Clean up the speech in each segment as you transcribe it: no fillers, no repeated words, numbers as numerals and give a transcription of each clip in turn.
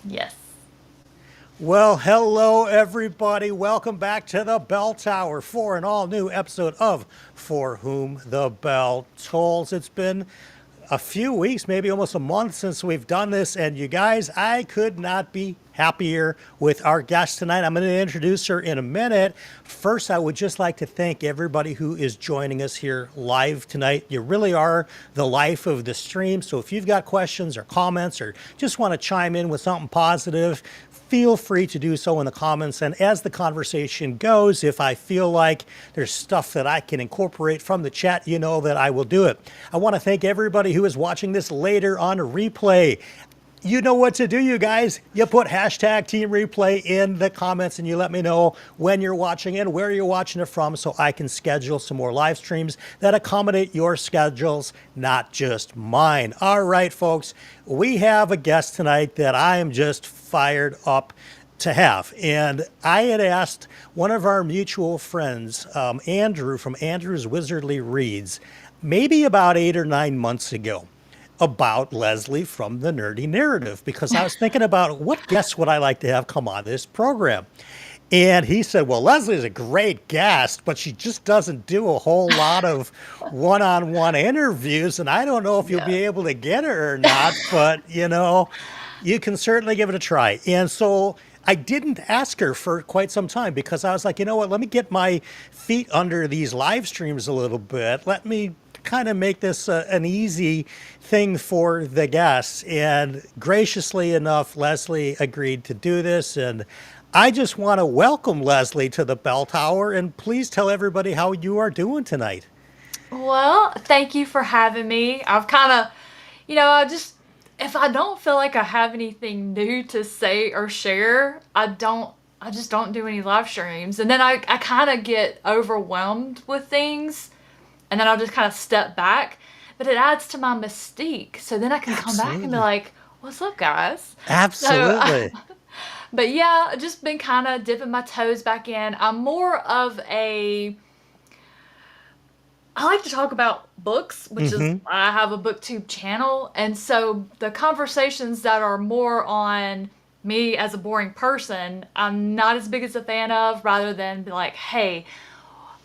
Yes. Well, hello, everybody. Welcome back to the Bell Tower for an all new episode of For Whom the Bell Tolls. It's been a few weeks, maybe almost a month since we've done this. And you guys, I could not be happier with our guest tonight. I'm going to introduce her in a minute. First, I would just like to thank everybody who is joining us here live tonight. You really are the life of the stream. So if you've got questions or comments or just want to chime in with something positive, feel free to do so in the comments. And as the conversation goes, if I feel like there's stuff that I can incorporate from the chat, you know that I will do it. I want to thank everybody who is watching this later on replay. You know what to do, you guys. You put hashtag Team Replay in the comments and you let me know when you're watching and where you're watching it from so I can schedule some more live streams that accommodate your schedules, not just mine. All right, folks, we have a guest tonight that I am just fired up to have. And I had asked one of our mutual friends, Andrew from Andrew's Wizardly Reads, maybe about 8 or 9 months ago, about Lezlie from the Nerdy Narrative, because I was thinking about what guests would I like to have come on this program. And he said, well, Lezlie is a great guest, but she just doesn't do a whole lot of one-on-one interviews. And I don't know if you'll Yeah. be able to get her or not, but you can certainly give it a try. And so I didn't ask her for quite some time because I was like, you know what, let me get my feet under these live streams a little bit. Let me kind of make this an easy thing for the guests. And graciously enough, Lezlie agreed to do this. And I just want to welcome Lezlie to the Bell Tower. And please tell everybody how you are doing tonight. Well, thank you for having me. I've kind of, I just, if I don't feel like I have anything new to say or share, I just don't do any live streams. And then I kind of get overwhelmed with things. And then I'll just kind of step back. But it adds to my mystique. So then I can come back and be Absolutely. like, what's up, guys? So, Absolutely. but yeah, just been kind of dipping my toes back in. I'm more of I like to talk about books, which is Hmm. I have a BookTube channel, and so the conversations that are more on me as a boring person, I'm not as big as a fan of. Rather than be like, hey,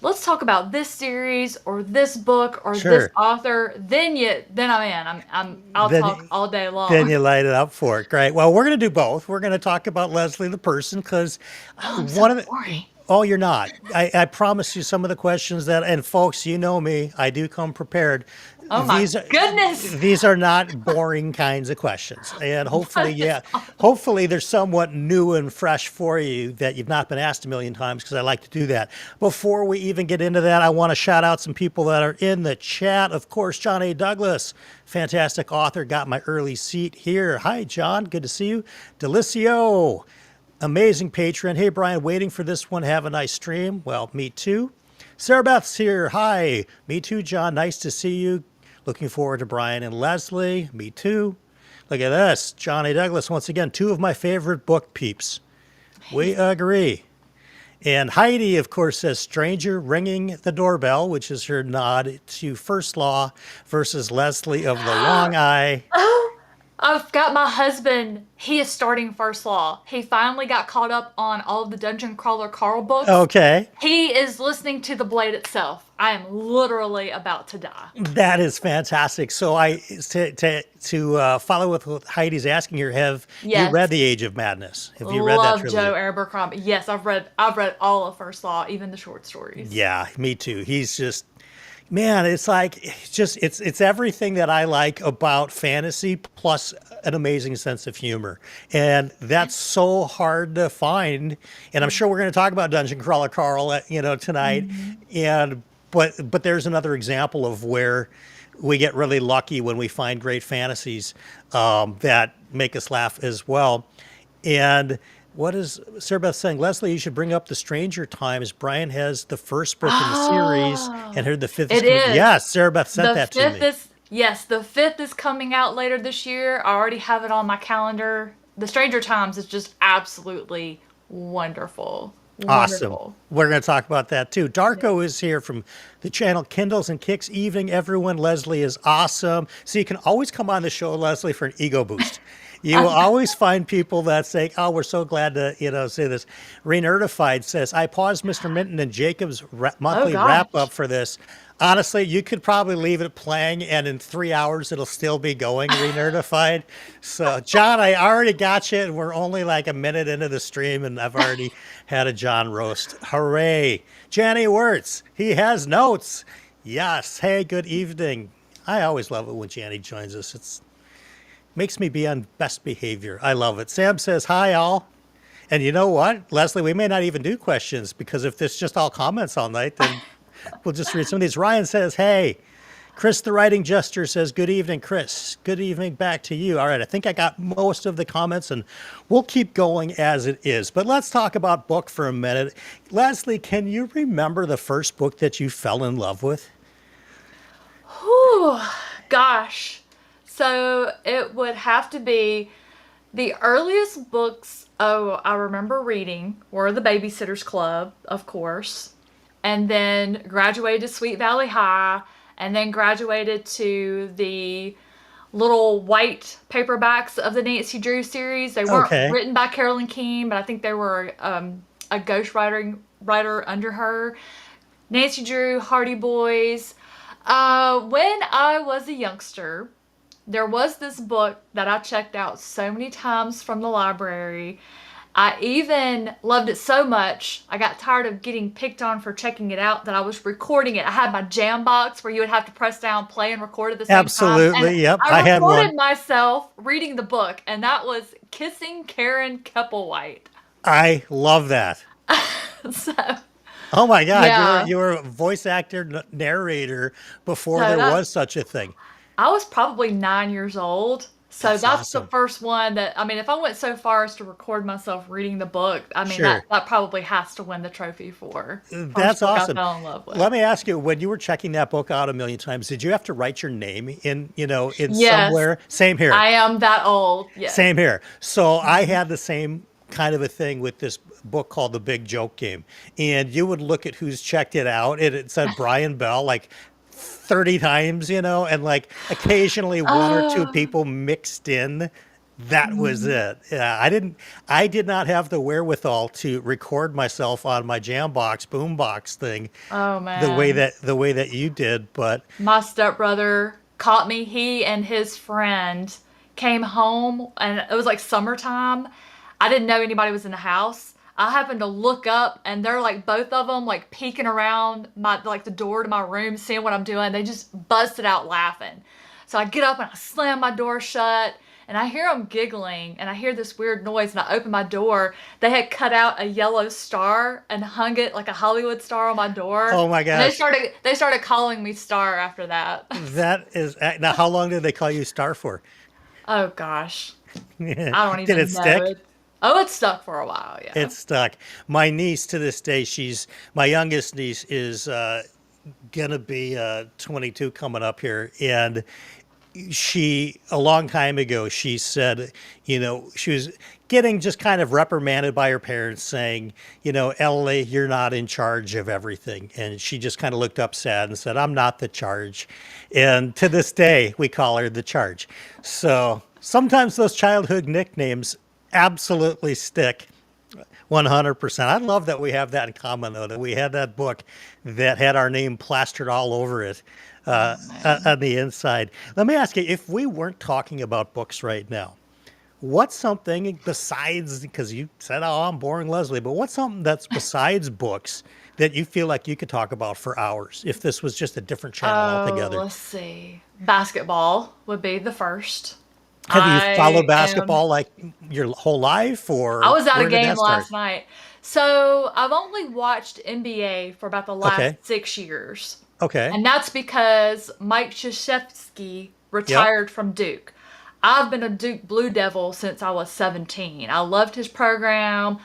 let's talk about this series or this book or this Sure. author. Then I'm in. I'll talk Then all day Then long. you light it up for it. Great. Well, we're going to do both. We're going to talk about Lezlie the person because Oh, I'm so one of the. boring. Oh, you're not. I promise you some of the questions that, and folks, you know me, I do come prepared. Oh my These are goodness. these are not boring kinds of questions. And hopefully, That is yeah, hopefully they're somewhat new and fresh for you that you've not been asked a million times because I like to do that. Before we even get into that, I want to shout out some people that are in the chat. Of course, John A. Douglas, fantastic author, got my early seat here. Hi, John. Good to see you. Delicio, amazing patron. Hey, Brian, waiting for this one. Have a nice stream. Well, me too. Sarah Beth's here. Hi. Me too, John. Nice to see you. Looking forward to Brian and Lezlie. Me too. Look at this. John A. Douglas, once again, two of my favorite book peeps. We agree. And Heidi, of course, says stranger ringing the doorbell, which is her nod to First Law versus Lezlie of the Long Eye. Oh, I've got my husband. He is starting First Law. He finally got caught up on all of the Dungeon Crawler Carl books. Okay. He is listening to The Blade itself. I am literally about to die. That is fantastic. So to follow with what Heidi's asking here, have you Yes. read The Age of Madness? Have you read that Love Joe trilogy? Abercrombie. Yes, I've read all of First Law, even the short stories. Yeah, me too. He's just man, it's like it's everything that I like about fantasy plus an amazing sense of humor. And that's so hard to find. And I'm sure we're going to talk about Dungeon Crawler Carl, tonight. And but there's another example of where we get really lucky when we find great fantasies that make us laugh as well. And what is Sarah Beth saying? Lezlie, you should bring up the Stranger Times. Brian has the first book in the series and Oh, heard the fifth is it coming. is. Yes, Sarah Beth sent The that to fifth me. is yes, the fifth is coming out later this year. I already have it on my calendar. The Stranger Times is just absolutely wonderful. Awesome. Wonderful. We're going to talk about that too. Darko is here from the channel Kindles and Kicks. Evening, everyone. Lezlie is awesome. So you can always come on the show, Lezlie, for an ego boost. You will always find people that say, "Oh, we're so glad to, say this." Renerdified says, "I paused Mr. Minton and Jacob's Oh monthly wrap up gosh. for this. Honestly, you could probably leave it playing, and in 3 hours it'll still be going." Renerdified. So, John, I already got you, and we're only like a minute into the stream, and I've already had a John roast. Hooray! Janny Wirtz, he has notes. Yes. Hey, good evening. I always love it when Janny joins us. It's makes me be on best behavior. I love it. Sam says, "Hi, all." And you know what, Lezlie, we may not even do questions because if this just all comments all night, then we'll just read some of these. Ryan says, "Hey." Chris, the writing gesture, says, "Good evening, Chris. Good evening back to you." All right, I think I got most of the comments, and we'll keep going as it is. But let's talk about book for a minute. Lezlie, can you remember the first book that you fell in love with? Whew, gosh. So it would have to be the earliest books I remember reading were The Babysitter's Club, of course, and then graduated to Sweet Valley High, and then graduated to the little white paperbacks of the Nancy Drew series. They weren't Okay. written by Carolyn Keene, but I think they were a writer under her. Nancy Drew, Hardy Boys. When I was a youngster, there was this book that I checked out so many times from the library. I even loved it so much, I got tired of getting picked on for checking it out that I was recording it. I had my jam box where you would have to press down play and record at the same time. And Absolutely. Yep. I I had one. recorded myself reading the book, and that was Kissing Karen Keppelwhite. I love that. So, Oh my God, yeah. you were a voice actor narrator before So there that was such a thing. I was probably 9 years old. So That's that's the awesome. first one that, I mean, if I went so far as to record myself reading the book, I mean, Sure. that probably has to win the trophy for first That's book I awesome. fell in love with. Let me ask you, when you were checking that book out a million times, did you have to write your name in Yes, somewhere? Same here. I am that old. Yes. Same here. So I had the same kind of a thing with this book called The Big Joke Game. And you would look at who's checked it out, and it said Brian Bell like 30 times, and like occasionally one or two Oh, people mixed in. That was mhm. it. Yeah, I did not have the wherewithal to record myself on my Jambox boombox thing Oh the way man. that you did, but My stepbrother caught me. He and his friend came home, and it was like summertime. I didn't know anybody was in the house. I happened to look up, and they're like both of them like peeking around my like the door to my room, seeing what I'm doing. They just busted out laughing. So I get up and I slam my door shut, and I hear them giggling, and I hear this weird noise, and I open my door. They had cut out a yellow star and hung it like a Hollywood star on my door, oh my and they gosh, started calling me Star after that. that is now how long did they call you Star for? Oh gosh, Did I don't it even know stick? it. Oh, it stuck for a while, yeah. It's stuck. My niece to this day, she's my youngest niece is gonna be 22 coming up here, and she a long time ago she said, she was getting just kind of reprimanded by her parents, saying, Ellie, you're not in charge of everything, and she just kind of looked up sad and said, "I'm not the charge," and to this day we call her the charge. So sometimes those childhood nicknames absolutely stick. 100%. I love that we have that in common, though, that we had that book that had our name plastered all over it Oh man. on the inside. Let me ask you, if we weren't talking about books right now, what's something besides, because you said, "Oh, I'm boring, Lezlie," but what's something that's besides books that you feel like you could talk about for hours if this was just a different channel Oh, altogether? let's see. Basketball would be the first. Have you followed I am basketball like your whole life, I or was at a where did game that start? last night. So I've only watched NBA for about the last Okay. 6 years. Okay. And that's because Mike Krzyzewski Yep. retired from Duke. I've been a Duke Blue Devil since I was 17. I loved his program.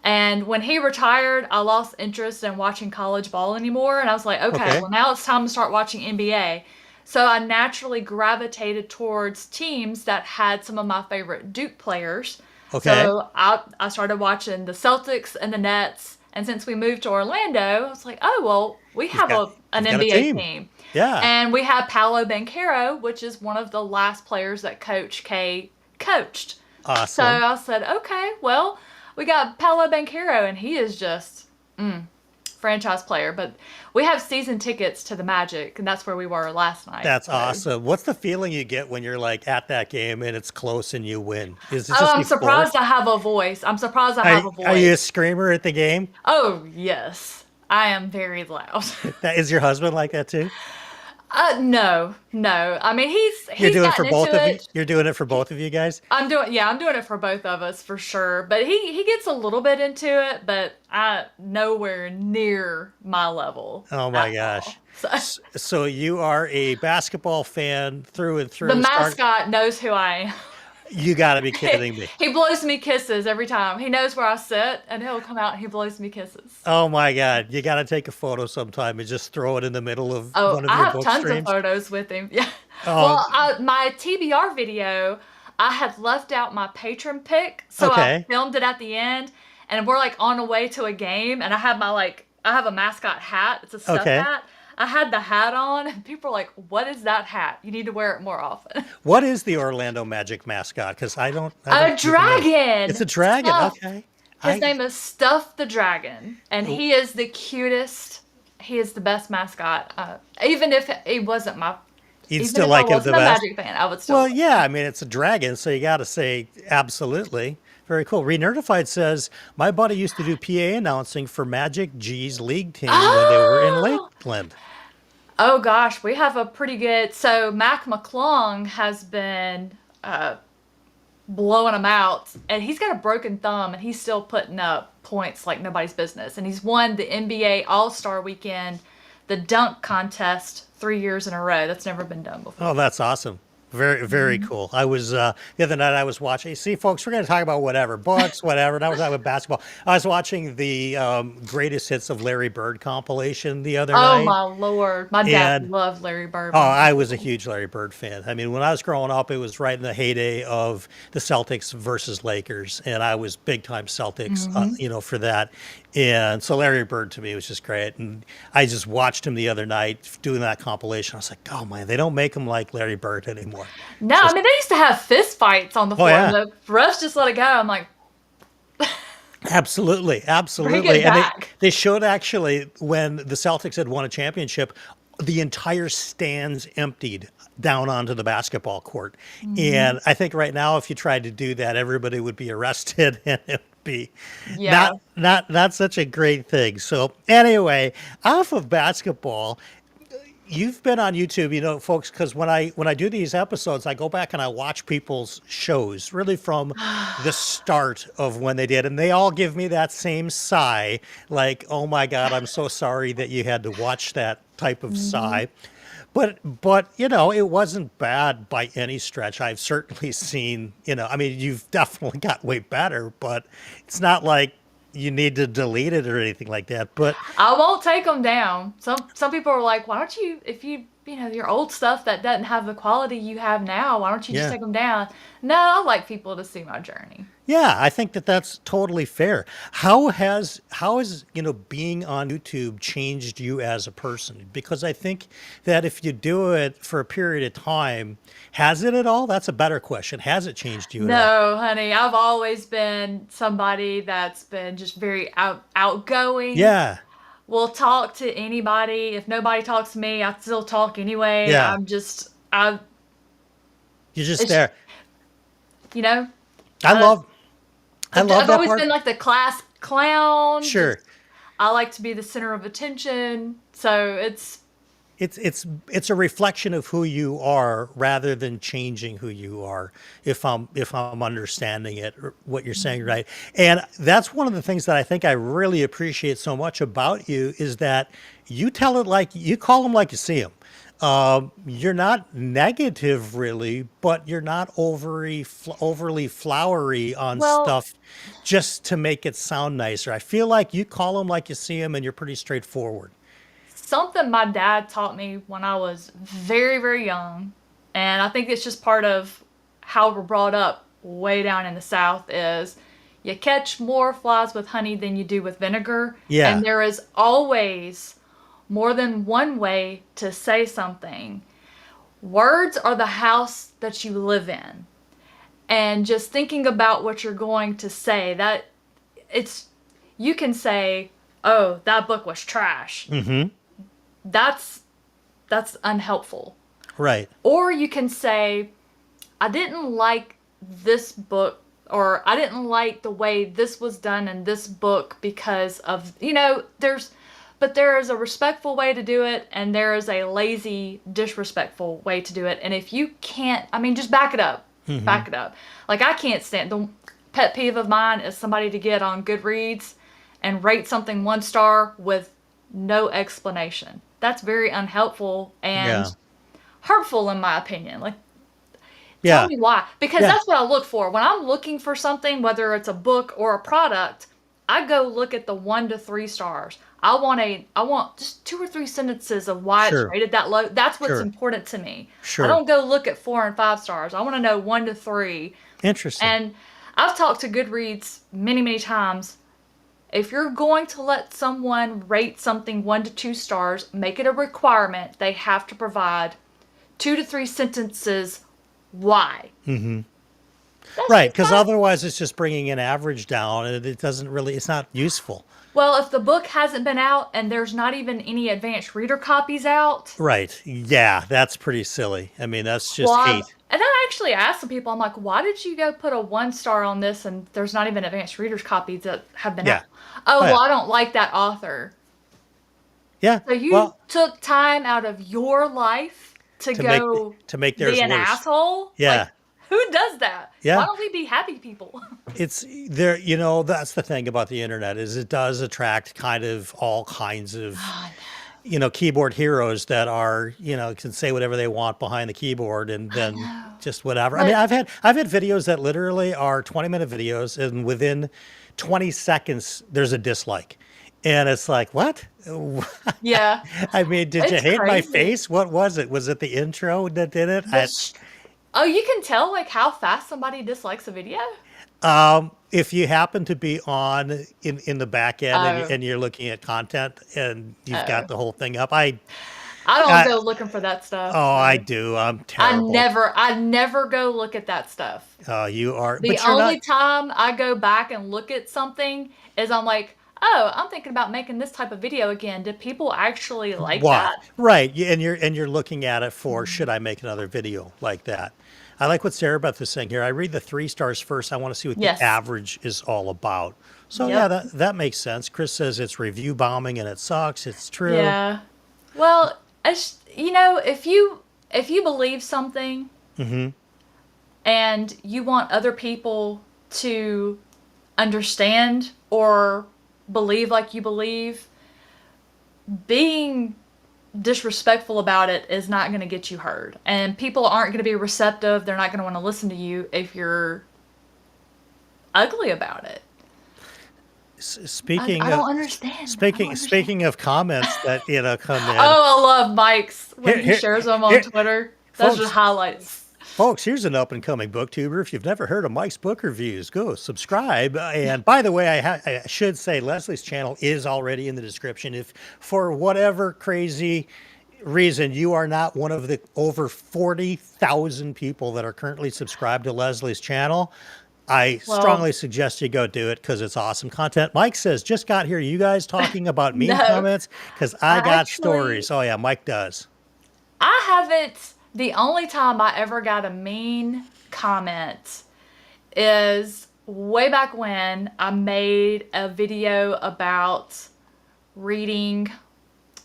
And when he retired, I lost interest in watching college ball anymore. And I was like, okay, Okay. well, now it's time to start watching NBA. So I naturally gravitated towards teams that had some of my favorite Duke players. Okay. So I started watching the Celtics and the Nets. And since we moved to Orlando, I was like, oh, well, we You've have got an you've got a NBA team. team. Yeah. And we have Paolo Banchero, which is one of the last players that Coach K coached. So Awesome. I said, okay, well, we got Paolo Banchero, and he is just franchise player. But we have season tickets to the Magic, and that's where we were last night. That's So, awesome. What's the feeling you get when you're like at that game and it's close and you win? Is it oh, just I'm euphoric? surprised I have a voice. I'm surprised I Are, have a are you a voice. screamer at the game? Oh, yes. I am very loud. That is your husband like that too? No, no. I mean, You're he's doing it for gotten into both of you? it. You're doing it for both of you guys? I'm doing it for both of us for sure. But he gets a little bit into it, but I nowhere near my level Oh my at gosh. all. So So you are a basketball fan through and the through. mascot knows who I am. You got to be kidding me. He blows me kisses every time. He knows where I sit, and he'll come out and he blows me kisses. Oh my God. You got to take a photo sometime and just throw it in the middle of Oh, one of I your have book tons of streams. photos with him. Yeah. Oh, Well, my TBR video, I had left out my patron pick, so I okay. filmed it at the end, and we're like on the way to a game, and I have I have a mascot hat. It's a stuffed Okay. hat. I had the hat on, and people are like, "What is that hat? You need to wear it more often." What is the Orlando Magic mascot? Because I A don't even know. It's dragon. a dragon. Stuff. Okay. His I name is Stuff the Dragon, and he is the cutest. He is the best mascot. Even if he wasn't my, You'd even still if I like him the wasn't a best. Magic fan, I would still Well, love yeah, I mean, it's a dragon, so you got to say absolutely. Very cool. Renerdified says, my buddy used to do PA announcing for Magic G's league team when they were in him. Lakeland. Oh gosh, we have a pretty good. So Mac McClung has been blowing him out, and he's got a broken thumb, and he's still putting up points like nobody's business. And he's won the NBA All Star Weekend, the dunk contest 3 years in a row. That's never been done before. Oh, that's awesome. Very, very cool. I was the other night. I was watching. See, folks, we're going to talk about whatever books, whatever. Now we're talking about basketball. I was watching the greatest hits of Larry Bird compilation the other Oh night, my lord, my dad and loved Larry Bird oh, when he was I was a little. huge Larry Bird fan. I mean, when I was growing up, it was right in the heyday of the Celtics versus Lakers, and I was big time Celtics, for that. And so Larry Bird to me was just great. And I just watched him the other night doing that compilation. I was like, oh man, they don't make him like Larry Bird anymore. No, I Just, mean they used to have fist fights on the oh floor, and yeah, the refs just let it go. I'm like, absolutely, bring absolutely. it And back. they showed actually when the Celtics had won a championship, the entire stands emptied down onto the basketball court. And I think right now, if you tried to do that, everybody would be arrested and it would be Yeah. not such a great thing. So anyway, off of basketball, you've been on YouTube, folks, because when I do these episodes, I go back and I watch people's shows, really from the start of when they did, and they all give me that same sigh, like, "Oh my God, I'm so sorry that you had to watch that," type of sigh. But it wasn't bad by any stretch. I've certainly seen, I mean, you've definitely got way better, but it's not like you need to delete it or anything like that. But I won't take them down. Some people are like, why don't you, if your old stuff that doesn't have the quality you have now, why don't you just yeah. take them down? No, I like people to see my journey. Yeah, I think that that's totally fair. How has being on YouTube changed you as a person? Because I think that if you do it for a period of time, has it at all? That's a better question. Has it changed you at all? No, honey, I've always been somebody that's been just very outgoing. Yeah, Will talk to anybody. If nobody talks to me, I still talk anyway. yeah. You're just It's, there. you know, I uh, love I love I've that always part. been like the class clown. Sure. Just I like to be the center of attention. So It's a reflection of who you are rather than changing who you are, if I'm understanding it or what you're saying, right. And that's one of the things that I think I really appreciate so much about you is that you tell it like you call them like you see them. You're not negative really, but you're not overly flowery on well, stuff just to make it sound nicer. I feel like you call them like you see them and you're pretty straightforward. something my dad taught me when I was very, very young, and I think it's just part of how we're brought up way down in the South is you catch more flies with honey than you do with vinegar, Yeah. and there is always more than one way to say something. Words are the house that you live in. and just thinking about what you're going to say, that it's, you can say, oh, that book was trash. Mm-hmm. That's unhelpful. Right. Or you can say, I didn't like this book, or I didn't like the way this was done in this book because of, but there is a respectful way to do it, and there is a lazy, disrespectful way to do it. And if you can't, just back it up. Mm-hmm. Back it up. Like, I can't stand, the pet peeve of mine is somebody to get on Goodreads and rate something 1 star with no explanation. That's very unhelpful and hurtful, in my opinion. Like, tell me why. Because that's what I look for. When I'm looking for something, whether it's a book or a product, I go look at the 1 to 3 stars. I want just 2 or 3 sentences of why it's rated that low. That's what's important to me. Sure. I don't go look at 4 and 5 stars. I want to know 1 to 3. Interesting. And I've talked to Goodreads many, many times. If you're going to let someone rate something 1 to 2 stars, make it a requirement. They have to provide 2 to 3 sentences why. Mm-hmm. Right, because otherwise it's just bringing an average down, and it doesn't really, it's not useful. Well, if the book hasn't been out and there's not even any advanced reader copies out. Right. Yeah, that's pretty silly. That's just hate. And I actually asked some people, I'm like, why did you go put a 1 star on this and there's not even advanced readers copies that have been out? Well, I don't like that author. Yeah. So you took time out of your life to make theirs be an worse. Asshole? Yeah. Like, who does that? Yeah. Why don't we be happy people? It's there, that's the thing about the internet, is it does attract kind of all kinds of, keyboard heroes that are, can say whatever they want behind the keyboard, and then just whatever. But, I've had videos that literally are 20-minute videos, and within 20 seconds, there's a dislike. And it's like, what? Yeah. Did you hate my face? What was it? Was it the intro that did it? Oh, you can tell like how fast somebody dislikes a video? If you happen to be on in the back end and you're looking at content and you've got the whole thing up, I don't go looking for that stuff. Oh, I do. I'm terrible. I never go look at that stuff. Oh, you are. The only time I go back and look at something is I'm like, oh, I'm thinking about making this type of video again. Did people actually like that? Right. And you're looking at it for, should I make another video like that? I like what Sarah Beth is saying here. I read the 3 stars first. I want to see what the average is all about. So that makes sense. Chris says it's review bombing and it sucks. It's true. Yeah. Well, if you believe something and you want other people to understand or believe like you believe, being disrespectful about it is not going to get you heard, and people aren't going to be receptive. They're not going to want to listen to you if you're ugly about it. Speaking I don't understand. Speaking of comments that come in. Oh, I love Mike's when he shares them on Twitter. Those are highlights. Folks, here's an up-and-coming booktuber. If you've never heard of Mike's book reviews, go subscribe. And by the way, I should say Leslie's channel is already in the description. If for whatever crazy reason you are not one of the over 40,000 people that are currently subscribed to Leslie's channel, I strongly suggest you go do it because it's awesome content. Mike says, just got here. You guys talking about mean comments? Because I got stories. Oh, yeah, Mike does. I haven't. The only time I ever got a mean comment is way back when I made a video about reading.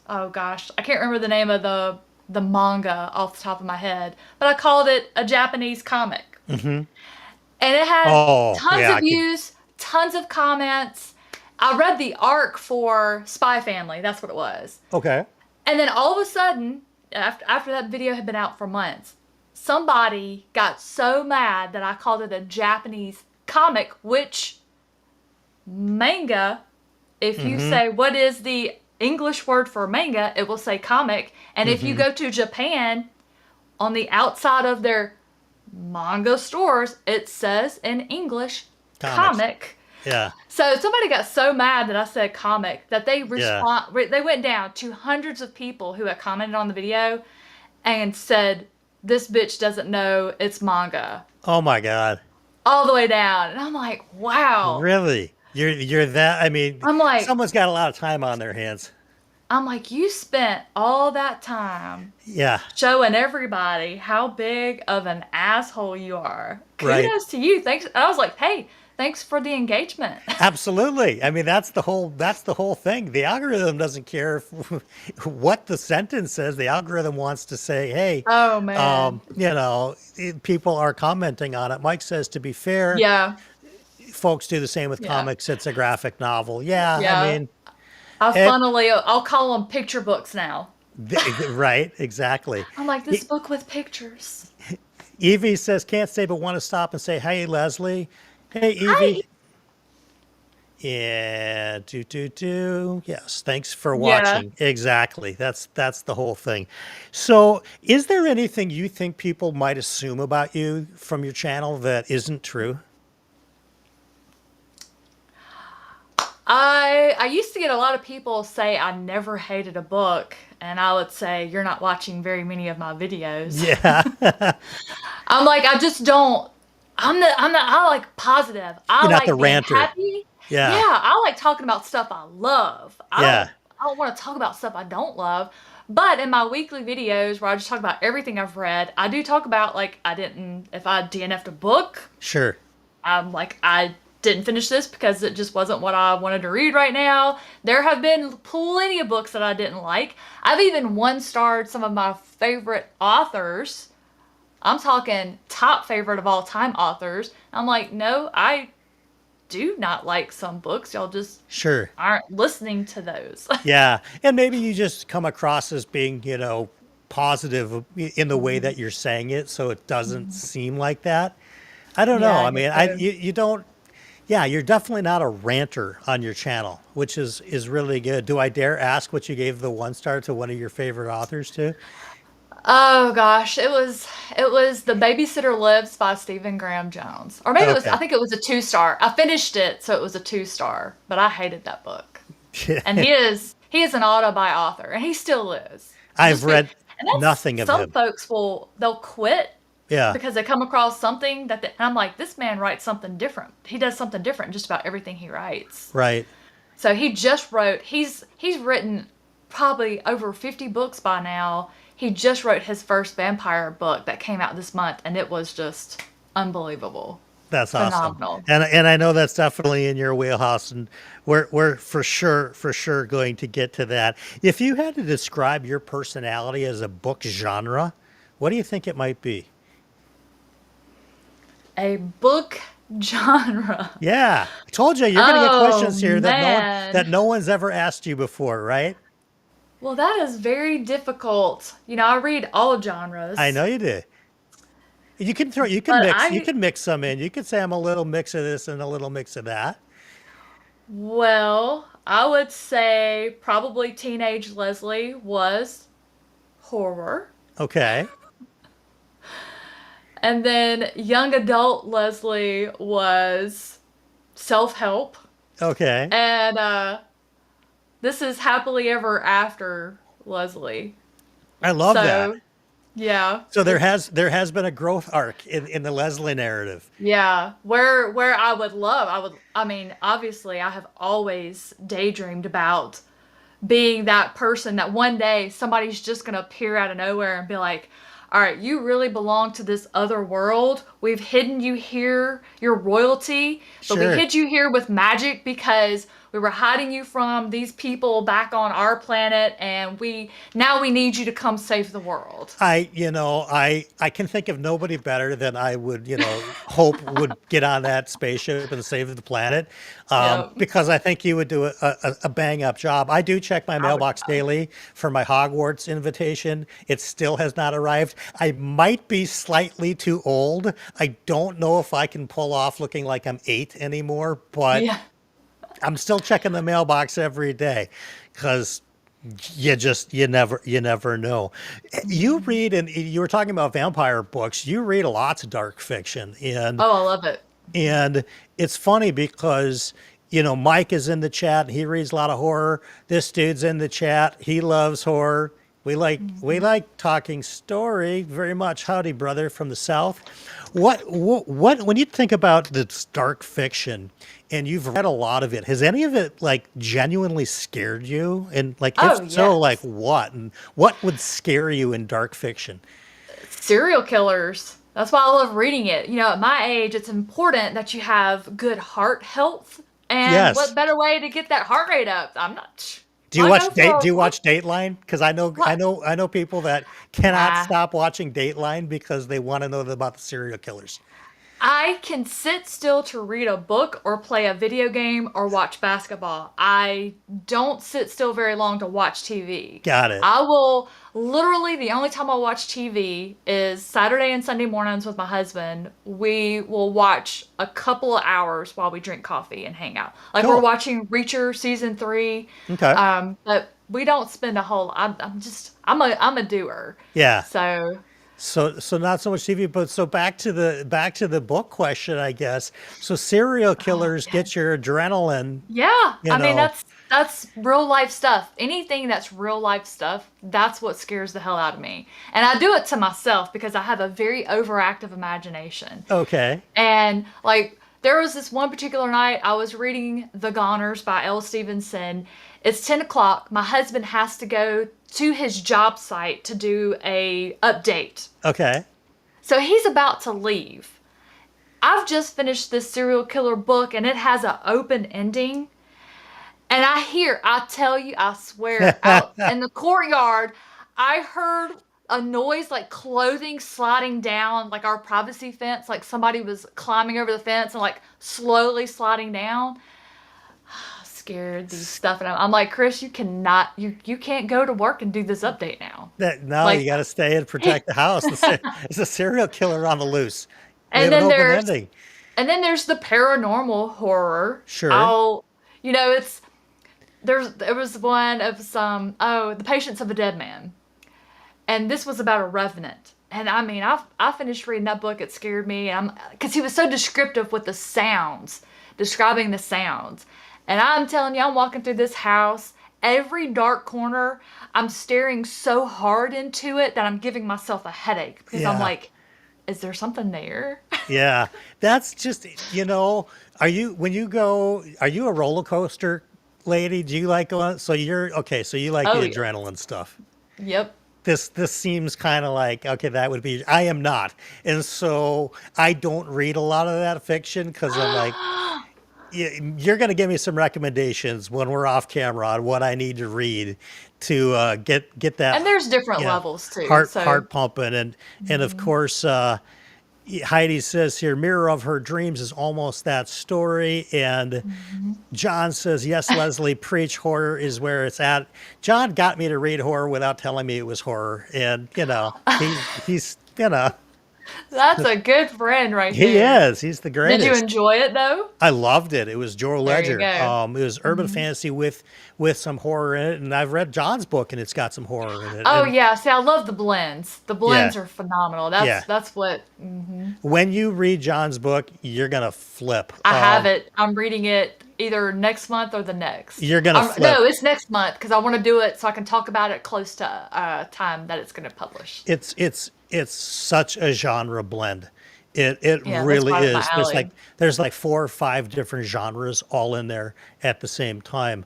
Oh gosh, I can't remember the name of the manga off the top of my head, but I called it a Japanese comic. And it had tons of views, tons of comments. I read the arc for Spy Family. That's what it was. Okay. And then all of a sudden, after that video had been out for months, somebody got so mad that I called it a Japanese comic, which manga, if you say what is the English word for manga, it will say comic. And if you go to Japan, on the outside of their manga stores, it says in English comic. Yeah. So somebody got so mad that I said comic that they they went down to hundreds of people who had commented on the video and said, this bitch doesn't know it's manga. Oh my God. all the way down. And I'm like, wow. Really? You're that, I mean, I'm like, someone's got a lot of time on their hands. you spent all that time Yeah, showing everybody how big of an asshole you are. right. Kudos to you. Thanks. And I was like, hey, thanks for the engagement. Absolutely. I mean, that's the whole thing. The algorithm doesn't care what the sentence says. The algorithm wants to say, hey, Oh man. people are commenting on it. Mike says, to be fair, Yeah. folks do the same with Yeah. comics. It's a graphic novel. Yeah, I Yeah. mean, it, I'll call them picture books now. right, exactly. I'm like, this book with pictures. Evie says, can't say but want to stop and say, hey, Leslie. Hey, Hi. Evie. Yeah, do. Yes, thanks for Yeah. watching. Exactly. That's the whole thing. So, is there anything you think people might assume about you from your channel that isn't true? I used to get a lot of people say I never hated a book, and I would say you're not watching very many of my videos. Yeah. I'm like, I just don't. I like positive. I You're not the like being ranter. happy. Yeah, Yeah. I like talking about stuff I love. Yeah. I don't want to talk about stuff I don't love. But in my weekly videos where I just talk about everything I've read, I do talk about like if I DNF'd a book, Sure. I'm like, I didn't finish this because it just wasn't what I wanted to read right now. There have been plenty of books that I didn't like. I've even one-starred some of my favorite authors. I'm talking top favorite of all time authors. I'm like, no, I do not like some books. Y'all just Sure. aren't listening to those. Yeah. And maybe you just come across as being, positive in the way that you're saying it, so it doesn't seem like that. I don't know. Yeah, I I guess mean, so. you don't. Yeah, you're definitely not a ranter on your channel, which is really good. Do I dare ask what you gave the 1 star to one of your favorite authors to? Oh gosh, it was The Babysitter Lives by Stephen Graham Jones. Or maybe I Okay. think it was a 2 star. I finished it, so it was a 2 star, but I hated that book. And he is an auto-buy author, and he still is. I've Just be, read and that's nothing of some him. folks they'll quit Yeah, because they come across something and I'm like, this man writes something different. He does something different in just about everything he writes. right. So he's written probably over 50 books by now. He just wrote his first vampire book that came out this month, and it was just unbelievable. That's awesome. Phenomenal. And I know that's definitely in your wheelhouse, and we're for sure going to get to that. If you had to describe your personality as a book genre, what do you think it might be? A book genre. Yeah, I told you you're going to get Oh questions here that man. no one's ever asked you before, right? Well, that is very difficult. I read all I genres, know you do. but You can mix some in. You could say I'm a little mix of this and a little mix of that. I would say probably teenage Leslie was horror. Okay. And then young adult Leslie was self-help. Okay. And this is happily ever after Leslie. I love that. So, yeah. So there has been a growth arc in the Leslie narrative. Yeah, where I mean, obviously I have always daydreamed about being that person that one day somebody's just gonna appear out of nowhere and be like, all right, you really belong to this other world. We've hidden you here, your royalty, but we Sure. hid you here with magic because we were hiding you from these people back on our planet, and now we need you to come save the world. I can think of nobody better than I would, hope would get on that spaceship and save the planet, Yep. because I think you would do a bang up job. I do check my I would mailbox try. daily for my Hogwarts invitation. It still has not arrived. I might be slightly too old. I don't know if I can pull off looking like I'm 8 anymore, but Yeah. I'm still checking the mailbox every day because you never know. You read, and you were talking about vampire books. You read lots of dark fiction, and Oh, I love it. and it's funny because Mike is in the chat. He reads a lot of horror. This dude's in the chat. He loves horror. We like talking story very much. Howdy, brother from the South. What when you think about this dark fiction, and you've read a lot of it, has any of it like genuinely scared you? And like, if Oh, so, like yes. what? And what would scare you in dark fiction? Serial killers. That's why I love reading it. At my age, it's important that you have good heart health. And what Yes. better way to get that heart rate up? I'm not. Do you Why watch go for date? a Do you look? watch Dateline? Because What? I know people that cannot Nah. stop watching Dateline because they want to know about the serial killers. I can sit still to read a book or play a video game or watch basketball. I don't sit still very long to watch TV. Got it. I will literally, the only time I watch TV is Saturday and Sunday mornings with my husband. We will watch a couple of hours while we drink coffee and hang out. Like we're Cool. watching Reacher season 3. Okay. But we don't spend a whole, I'm a doer. Yeah. So So not so much TV, but so back to the book question, I guess. So serial oh, killers yeah. get your adrenaline, Yeah, you I mean know. that's real life stuff. Anything that's real life stuff, that's what scares the hell out of me. And I do it to myself because I have a very overactive imagination. Okay. And like there was this one particular night I was reading The Goners by L. Stevenson. It's 10 o'clock. My husband has to go to his job site to do a update. Okay. So he's about to leave. I've just finished this serial killer book and it has an open ending. And I tell you, I swear, out in the courtyard, I heard a noise like clothing sliding down, like our privacy fence, like somebody was climbing over the fence and like slowly sliding down. I'm scared these stuff, and I'm like, Chris, you cannot, you can't go to work and do this update now. That no, you Like, got to stay and protect the house. It's a serial killer on the loose. We and have an then open there's ending. and then there's the paranormal horror. Sure. It's there was one of the Patience of a Dead Man. And this was about a revenant. And I mean, I finished reading that book. It scared me. Because he was so descriptive with the sounds, describing the sounds. And I'm telling you, I'm walking through this house. Every dark corner, I'm staring so hard into it that I'm giving myself a headache because I'm Yeah. like, is there something there? Yeah. That's just, are you, when you go, are you a roller coaster lady? Do you like going, so you're, okay, so you like the Oh yeah. adrenaline stuff. Yep. This seems kind of like, okay, that would be, I am not. And so I don't read a lot of that fiction because I'm like, you're going to give me some recommendations when we're off camera on what I need to read to get that And there's different you know levels too. So heart pumping. And of course Heidi says here, Mirror of Her Dreams is almost that story. And John says, yes, Leslie, preach, horror is where it's at. John got me to read horror without telling me it was horror. And, he's, that's a good friend right he there. is. He's the Did you greatest. enjoy it though? I loved it. It was Joe There you Ledger. go. It was urban fantasy with some horror in it. And I've read John's book and it's got some horror in it. Oh And yeah, see, I love the blends. The yeah, blends are phenomenal. yeah. That's what When you read John's book, you're going to flip. I have it. I'm reading it either next month or the next. You're going to flip. No, it's next month because I want to do it so I can talk about it close to time that it's going to publish. It's such a genre blend. It Yeah, that's really right up my is. alley. There's like 4 or 5 different genres all in there at the same time.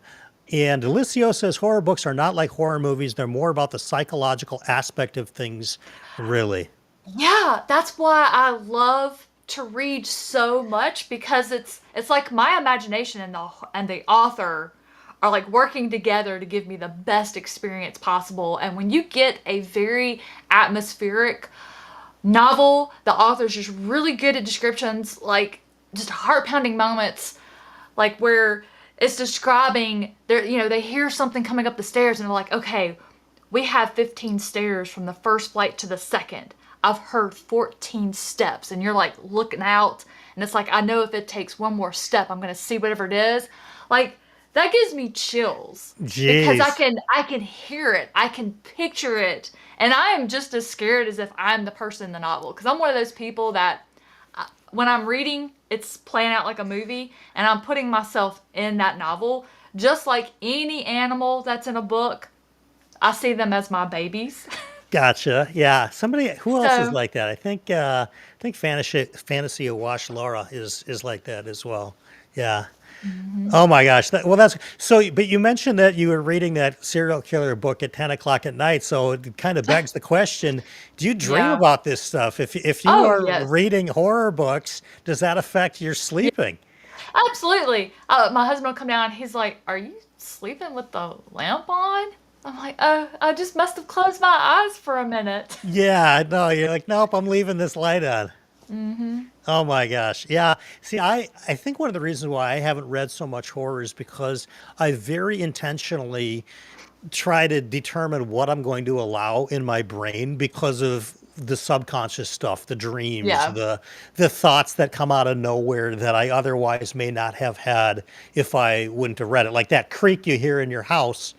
And Alicio says horror books are not like horror movies. They're more about the psychological aspect of things, really. Yeah, that's why I love to read so much because it's like my imagination and the author are like working together to give me the best experience possible. And when you get a very atmospheric novel, the author's just really good at descriptions, like just heart-pounding moments, like where it's describing they hear something coming up the stairs and they're like, okay, we have 15 stairs from the first flight to the second. I've heard 14 steps. And you're like looking out and it's like, I know if it takes one more step, I'm going to see whatever it is. Like that gives me chills because I Jeez. can hear it. I can picture it. And I am just as scared as if I'm the person in the novel because I'm one of those people that when I'm reading, it's playing out like a movie and I'm putting myself in that novel. Just like any animal that's in a book, I see them as my babies. Gotcha. Yeah. Somebody who else is So like that? I think Fantasy Awash Laura is like that as well. Yeah. mhm. Oh my gosh. That's so. But you mentioned that you were reading that serial killer book at 10 o'clock at night. So it kind of begs the question: do you dream Yeah. about this stuff? If you Oh are yes. reading horror books, does that affect your Yeah. sleeping? Absolutely. My husband will come down. He's like, "Are you sleeping with the lamp on?" I'm like, "Oh, I just must have closed my eyes for a minute." Yeah. No. You're like, nope. I'm leaving this light on. Hmm. Oh my gosh. Yeah. See, I think one of the reasons why I haven't read so much horror is because I very intentionally try to determine what I'm going to allow in my brain because of the subconscious stuff, the dreams, Yeah. the thoughts that come out of nowhere that I otherwise may not have had if I wouldn't have read it. Like that creak you hear in your house.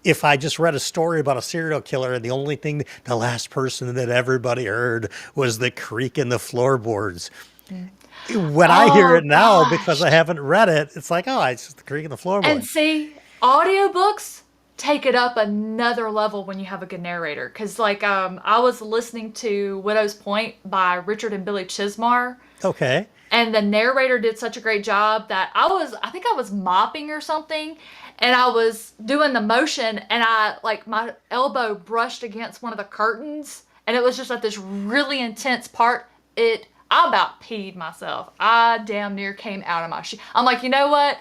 If I just read a story about a serial killer and the only thing, the last person that everybody heard was the creak in the floorboards. Mm. When I hear Oh it now, because I gosh. haven't read it, it's like, oh, it's just the creak in the And floorboard. see, audiobooks take it up another level when you have a good narrator. Cause I was listening to Widow's Point by Richard and Billy Chismar, Okay. and the narrator did such a great job that I think I was mopping or something, and I was doing the motion, and I like my elbow brushed against one of the curtains, and it was just at this really intense part. I about peed myself. I damn near came out of my shoe. I'm like, you know what?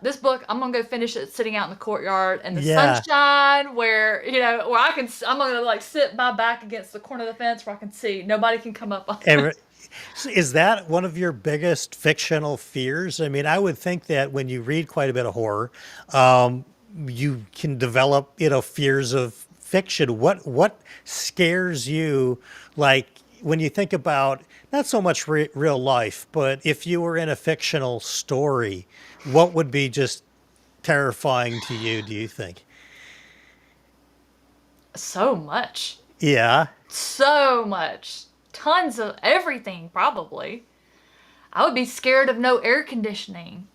This book, I'm gonna go finish it sitting out in the courtyard in the Yeah. sunshine, where where I'm gonna like sit my back against the corner of the fence where I can see. Nobody can come up on And is that one of your biggest fictional fears? I mean, I would think that when you read quite a bit of horror, um, you can develop, fears of fiction. What scares you? Like when you think about not so much real life, but if you were in a fictional story, what would be just terrifying to you? Do you think? so much. Yeah, So much. Tons of everything, probably. I would be scared of no air conditioning.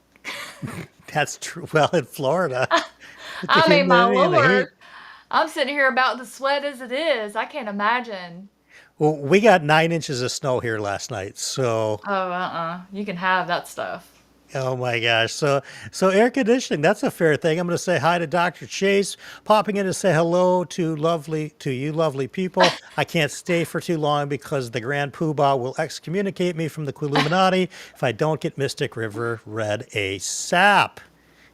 that's true. Well, in Florida, with the I mean, my humidity and the heat. lord. I'm sitting here about to sweat as it is. I can't imagine. Well, we got 9 inches of snow here last night. So, Oh, You can have that stuff. oh my gosh. So air conditioning, that's a fair thing. I'm going to say hi to Dr. Chase, popping in to say hello to you lovely people. I can't stay for too long because the Grand Poobah will excommunicate me from the Illuminati if I don't get Mystic River read ASAP.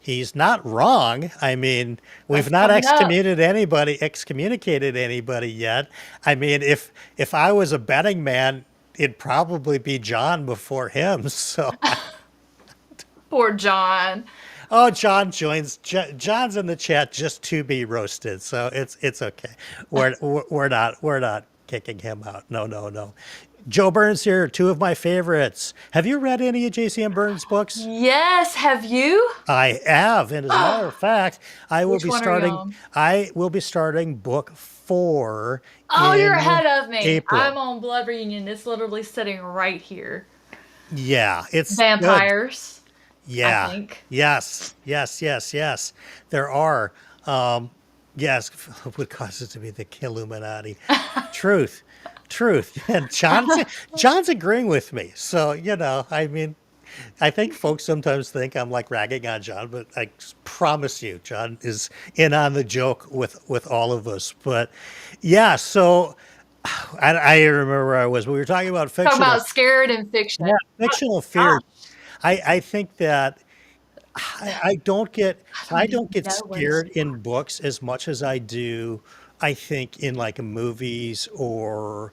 He's not wrong. I mean, we've That's not coming up. excommunicated anybody yet. I mean, if I was a betting man, it'd probably be John before him. So, Poor John. oh, John joins. John's in the chat just to be roasted. So it's okay. We're not kicking him out. No, no, no. Joe Burns here. Two of my favorites. Have you read any of JCM Burns' books? Yes, have you? I have, and as a matter of fact, I will Which be one are you starting. on? I will be starting book 4 Oh, you're in ahead of me. I'm April. on Blood Reunion. It's literally sitting right here. Yeah, it's good. Vampires, I Yeah, think. yes, yes, yes, yes. There are. Um, yes, would cause it to be the Illuminati. Truth, truth. And John's agreeing with me. So I mean, I think folks sometimes think I'm like ragging on John, but I promise you, John is in on the joke with all of us. But yeah, so I remember where I was. We were talking about Talking fictional, about scared and fiction. yeah, Oh, fictional fears. gosh, I think that I don't get I I don't don't even get know where to scared start. in books as much as I do. I think in like movies or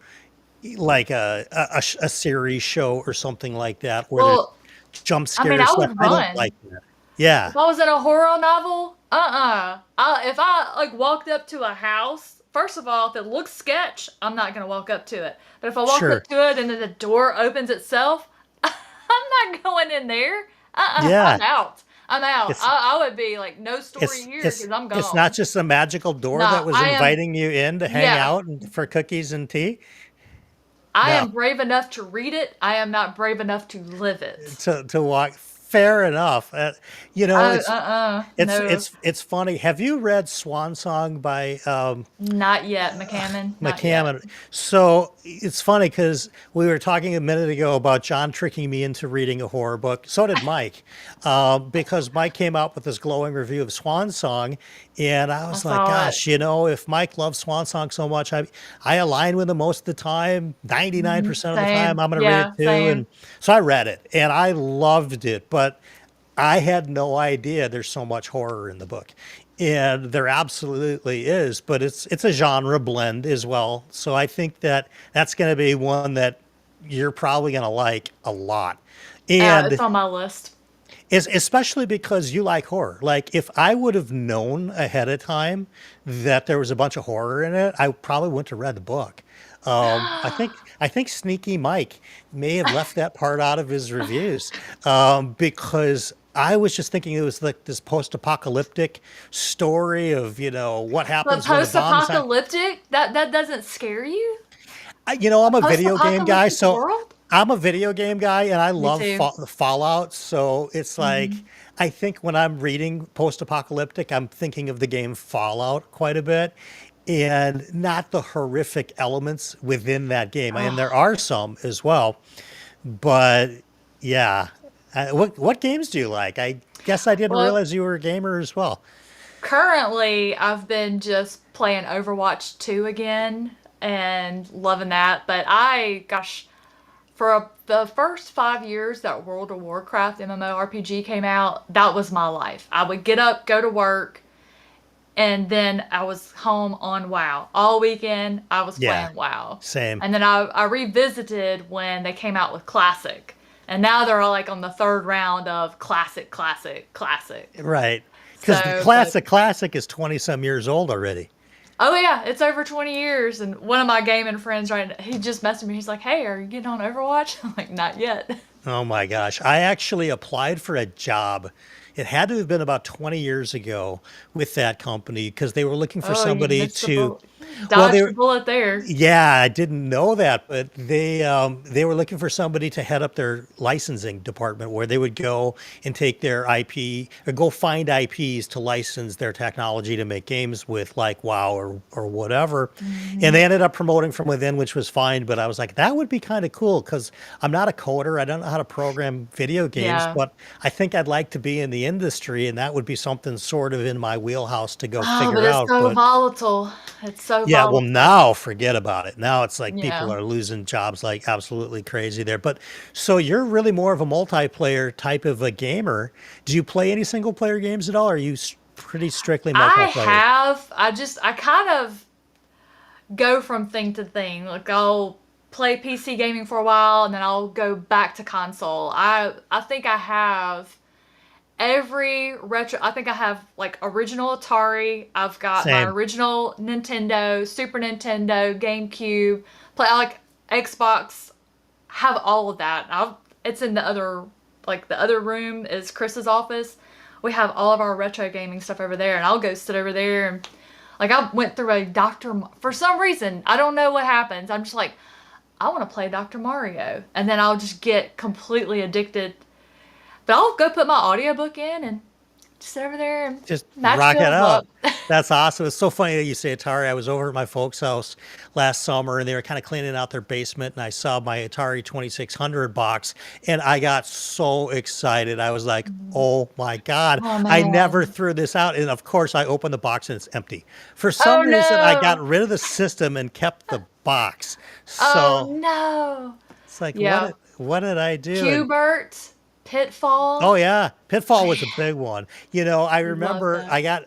like a series show or something like that where there's Well, jump I mean, scare I stuff. would I don't run. like that. Yeah, If I was in a horror novel, if I like walked up to a house, first of all, if it looks sketch, I'm not gonna walk up to it. But if I walked up sure. to it and then the door opens itself, I'm not going in there. Yeah. I'm out. I'm out. It's I would be like, no story it's here it's because I'm it's not gone. just a magical door No, that was inviting you in to hang yeah, out and for cookies and tea. I No. am brave enough to read it. I am not brave enough to live it. To walk fair enough. You know, Oh, it's it's no, it's it's funny. Have you read Swan Song by not yet, McCammon, not yet. McCammon? So it's funny because we were talking a minute ago about John tricking me into reading a horror book. So did Mike, because Mike came out with this glowing review of Swan Song, and I I was like, saw it. gosh, you know, if Mike loves Swan Song so much, I align with him most of the time, 99% of the time. Same, I'm going to read it yeah, too, and same. so I read it, and I loved it, but I had no idea there's so much horror in the book. And there absolutely is, but it's a genre blend as well. So I think that that's going to be one that you're probably going to like a lot. It's And on my list. especially because you like horror. Like if I would have known ahead of time that there was a bunch of horror in it, I probably wouldn't have read the book. I think Sneaky Mike may have left that part out of his reviews, because I was just thinking it was like this post-apocalyptic story of what But happens when the bombs. post-apocalyptic, that doesn't scare you? I'm A a video game guy, post-apocalyptic so world? I'm a video game guy, and I Me love too. Fallout. So it's like Hmm. I think when I'm reading post-apocalyptic, I'm thinking of the game Fallout quite a bit, and not the horrific elements within that game. And there Oh, are some as well, but yeah. What games do you like? I guess I didn't well, realize you were a gamer as well. currently I've been just playing Overwatch 2 again and loving that. But gosh, the first 5 years that World of Warcraft MMORPG came out, that was my life. I would get up, go to work, and then I was home on WoW. All weekend, I was Yeah, playing WoW. same. And then I revisited when they came out with Classic. And now they're all like on the third round of Classic, Classic, Classic. Right. Because the So, but classic is 20 some years old already. oh yeah, it's over 20 years. And one of my gaming friends, right, he just messaged me. He's like, "Hey, are you getting on Overwatch?" I'm like, "Not yet." Oh my gosh. I actually applied for a job. It had to have been about 20 years ago with that company because they were looking for Oh, you somebody missed the to, bullet. well, they Dodged the were, bullet there. yeah, I didn't know that, but they were looking for somebody to head up their licensing department where they would go and take their IP or go find IPs to license their technology to make games with, like WoW or whatever. And Hmm. they ended up promoting from within, which was fine. But I was like, that would be kind of cool because I'm not a coder. I don't know how to program video games, Yeah. but I think I'd like to be in the industry, and that would be something sort of in my wheelhouse to go Oh, but figure it's out. so But volatile. It's so yeah, well, volatile. now forget about it. Now it's like people Yeah. are losing jobs like absolutely crazy there. But so you're really more of a multiplayer type of a gamer. Do you play any single player games at all? Or are you pretty strictly I multiplayer? have. I kind of go from thing to thing. Like I'll play PC gaming for a while and then I'll go back to console. I think I have every retro. I think I have like original Atari. I've got my Same. original Nintendo, Super Nintendo, GameCube. Play I like Xbox. Have all of that. It's in the other room is Chris's office. We have all of our retro gaming stuff over there, and I'll go sit over there and like I went through a for some reason I don't know what happens. I'm just like I want to play Dr. Mario, and then I'll just get completely addicted. But I'll go put my audiobook in and just sit over there and Just match rock it bills out. up. That's awesome. It's so funny that you say Atari. I was over at my folks' house last summer and they were kind of cleaning out their basement and I saw my Atari 2600 box and I got so excited. I was like, oh my God, Oh I never man. threw this out. And of course, I opened the box and it's empty. For Oh some reason, I got no. rid of the system and kept the box. Oh So no. it's like, Yeah. what did I do? And Hubert, oh Pitfall. yeah, Oh Pitfall was a yeah. big one. I Love remember that. I got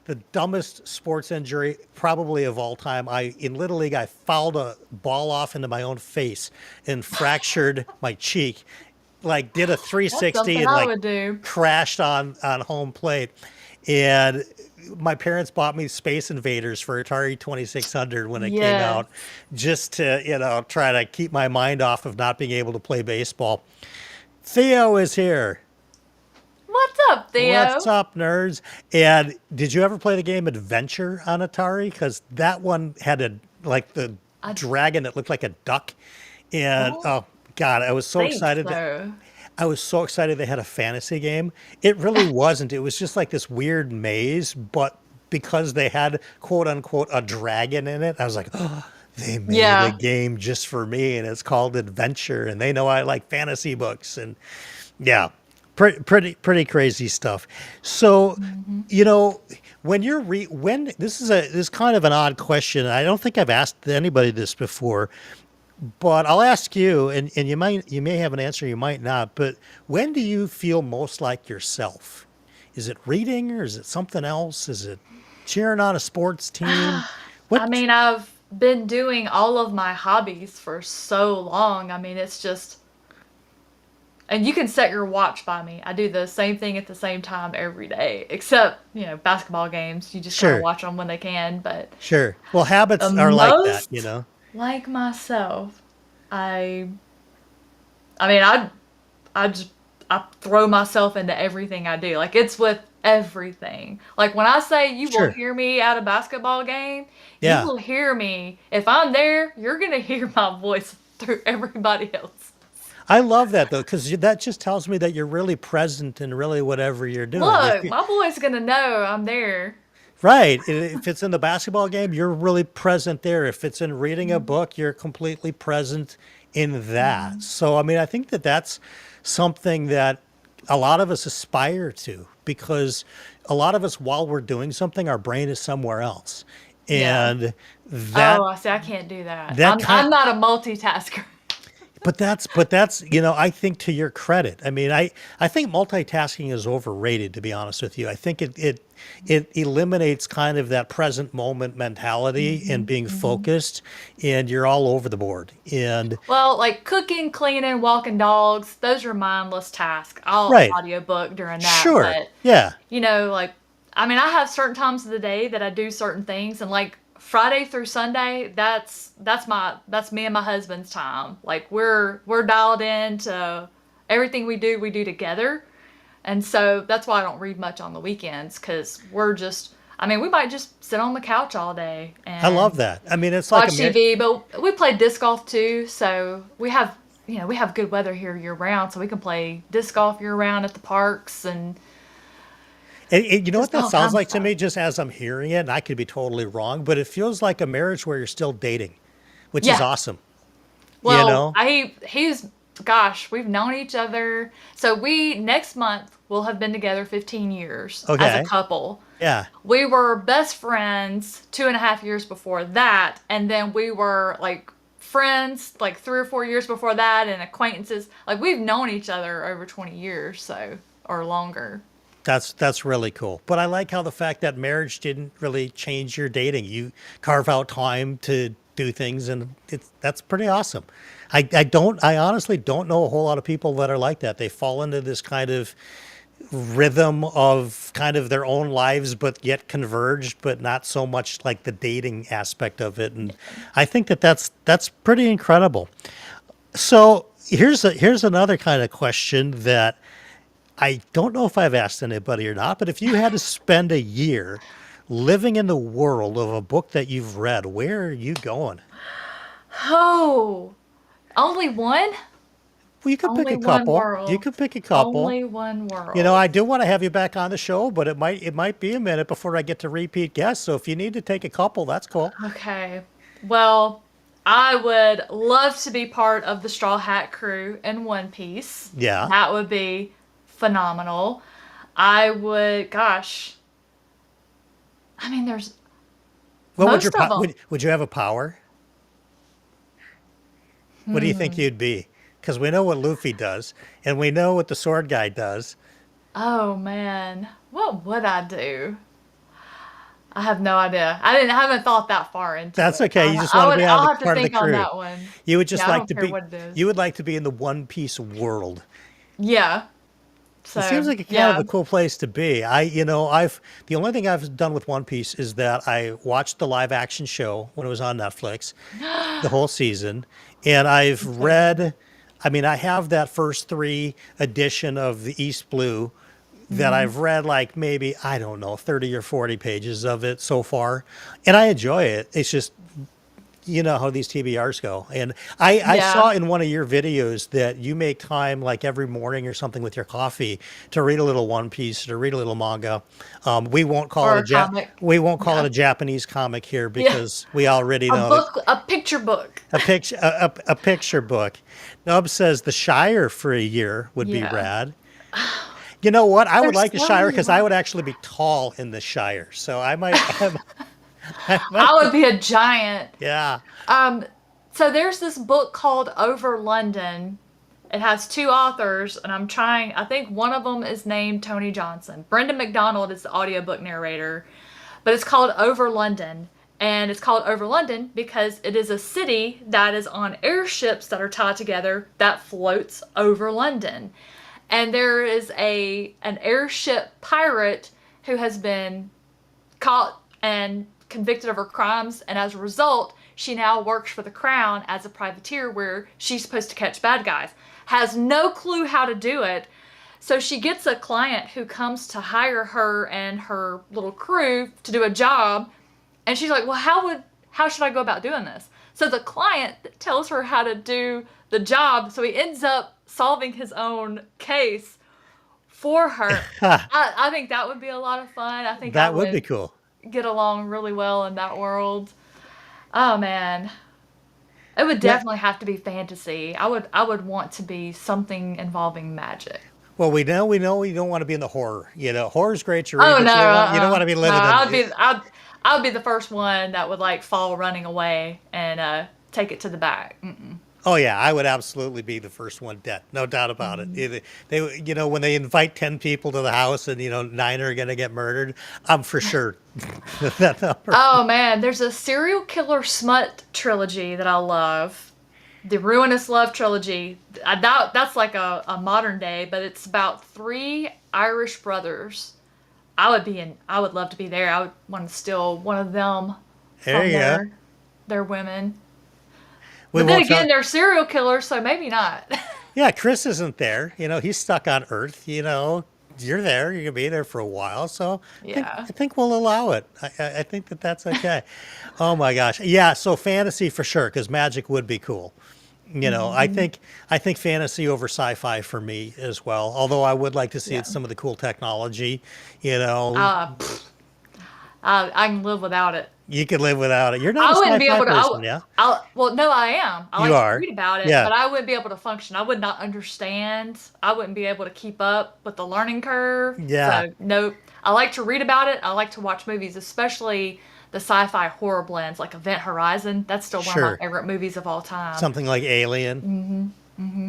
the dumbest sports injury probably of all time. I in Little League I fouled a ball off into my own face and fractured my cheek. Like did a That's 360 something and I like would do. crashed on home plate. And my parents bought me Space Invaders for Atari 2600 when it came Yes. out just to, try to keep my mind off of not being able to play baseball. Theo is here. What's up, What's Theo? up, nerds? And did you ever play the game Adventure on Atari? Because that one had like the I dragon that looked like a duck. And don't oh God, I was so think excited. so. I was so excited they had a fantasy game. It really wasn't. It was just like this weird maze, but because they had quote unquote a dragon in it, I was like, oh, they made a Yeah. game just for me, and it's called Adventure, and they know I like fantasy books, and yeah, pretty crazy stuff. So, Hmm. you know, when you're when this is kind of an odd question. I don't think I've asked anybody this before, but I'll ask you, and you may have an answer, you might not. But when do you feel most like yourself? Is it reading, or is it something else? Is it cheering on a sports team? I What? mean, I've been doing all of my hobbies for so long. I mean, it's just, and you can set your watch by me. I do the same thing at the same time every day, except, basketball games. You just kind of Sure, watch them when they can. But sure. Well, the habits are like that, you most know. like myself, I, I mean, I just, I throw myself into everything I do. Like, it's with everything. Like, when I say you will Sure. hear me at a basketball game, you Yeah. will hear me. If I'm there, you're going to hear my voice through everybody else. I love that though, because that just tells me that you're really present in really whatever you're doing. If Look, you, my boy's going to know I'm there. right, if it's in the basketball game, you're really present there. If it's in reading a Mhm. book, you're completely present in that. Mhm. So, I mean, I think that that's something that a lot of us aspire to, because a lot of us, while we're doing something, our brain is somewhere else, Yeah. and that Oh, I see. I can't do that. that kind I'm not a multitasker. but that's I think to your credit. I mean, I think multitasking is overrated, to be honest with you. I think it eliminates kind of that present moment mentality and Hmm. being Hmm. focused, and you're all over the board. And Well, like cooking, cleaning, walking dogs, those are mindless tasks. I'll right, audiobook during that, sure, but yeah, like, I mean, I have certain times of the day that I do certain things, and like Friday through Sunday, that's me and my husband's time. Like, we're dialed into everything we do together, and so that's why I don't read much on the weekends, because we're just. I mean, we might just sit on the couch all day I love and that. I mean, it's like watch TV, but we play disc golf too, so we have good weather here year round, so we can play disc golf year round at the parks and you know what just that all sounds kinds of like to stuff. me, just as I'm hearing it, and I could be totally wrong, but it feels like a marriage where you're still dating, which is Yeah. awesome. You Well, know? he's gosh, we've known each other. So we next month will have been together 15 years as a Okay. couple. Yeah. We were best friends 2.5 years before that, and then we were like friends like 3 or 4 years before that, and acquaintances. Like, we've known each other over 20 years, so or longer. That's really cool. But I like how the fact that marriage didn't really change your dating. You carve out time to do things, and that's pretty awesome. I honestly don't know a whole lot of people that are like that. They fall into this kind of rhythm of kind of their own lives, but yet converged, but not so much like the dating aspect of it. And I think that that's pretty incredible. So here's another kind of question that I don't know if I've asked anybody or not, but if you had to spend a year living in the world of a book that you've read, where are you going? Oh, only one? Well, you could pick Only a one couple. You world. could pick a couple. Only one I world. do want to have you back on the show, but it might be a minute before I get to repeat guests. So if you need to take a couple, that's cool. Okay. Well, I would love to be part of the Straw Hat crew in One Piece. Yeah. That would be phenomenal. I would, gosh, I mean, there's What would most of them. would you have a power? What do you think Hmm. you'd be? Because we know what Luffy does, and we know what the sword guy does. Oh man, what would I do? I have no idea. I haven't thought that far into That's it. okay. You just want to be on I'll the have to part of the think on crew. that one. You would just Yeah, I like don't to care be. what it is. You would like to be in the One Piece world. Yeah. It seems So, like a kind of yeah. a cool place to be. I've the only thing I've done with One Piece is that I watched the live action show when it was on Netflix, the whole season, and I've Insane. read. I mean, I have that first three edition of the East Blue that Hmm. I've read, like maybe I don't know 30 or 40 pages of it so far, and I enjoy it. It's just you know how these TBRs go. And I Yeah. saw in one of your videos that you make time like every morning or something with your coffee to read a little One Piece, to read a little manga. We won't call Or it a comic. we won't call it Yeah. a Japanese comic here Yeah. because we already A know that book, a picture book. a picture book. Nub says the Shire for a year would be Yeah. rad. You know what? I would There's like the so Shire many because I books. would actually be tall in the Shire. So I might, I I might, would be a giant. yeah. So there's this book called Over London. It has two authors, and I think one of them is named Tony Johnson. Brendan McDonald is the audiobook narrator, but it's called Over London. And it's called Over London because it is a city that is on airships that are tied together that floats over London. And there is an airship pirate who has been caught and convicted of her crimes, and as a result, she now works for the crown as a privateer where she's supposed to catch bad guys. Has no clue how to do it. So she gets a client who comes to hire her and her little crew to do a job, and she's like, "Well, how should I go about doing this?" So the client tells her how to do the job, so he ends up solving his own case for her. I think that would be a lot of fun. I think I That would be would cool. get along really well in that world. Oh man. It would Yeah. definitely have to be fantasy. I would want to be something involving magic. Well, we know you don't want to be in the horror. You know, horror's great to read, Oh but no, you don't want to be no, living in. I would be the first one that would like fall running away and take it to the back. Mm-mm. Oh yeah, I would absolutely be the first one dead, no doubt about it. You know, when they invite 10 people to the house and 9 are going to get murdered, I'm for sure that number. Oh man, there's a serial killer smut trilogy that I love. The Ruinous Love trilogy. I doubt that's like a modern day, but it's about three Irish brothers. I would love to be there. I would want to steal one of them There from you go. their women. We But then won't again, talk. they're serial killers, so maybe not. Yeah, Chris isn't there. You know, he's stuck on Earth. You know, you're there. You're gonna be there for a while. So Yeah. I think we'll allow it. I think that that's okay. Oh my gosh. Yeah. So fantasy for sure, because magic would be cool. You know, Hmm. I think fantasy over sci-fi for me as well. Although I would like to see Yeah. some of the cool technology. You know, Pfft, I can live without it. you could live without it. You're not a I wouldn't be sci-fi able to. person, yeah? Well, no, I am. I You like to are. read about it, Yeah. but I wouldn't be able to function. I would not understand. I wouldn't be able to keep up with the learning curve. Yeah. So, nope. I like to read about it. I like to watch movies, especially the sci-fi horror blends like Event Horizon. That's still one of my Sure. favorite movies of all time. Something like Alien.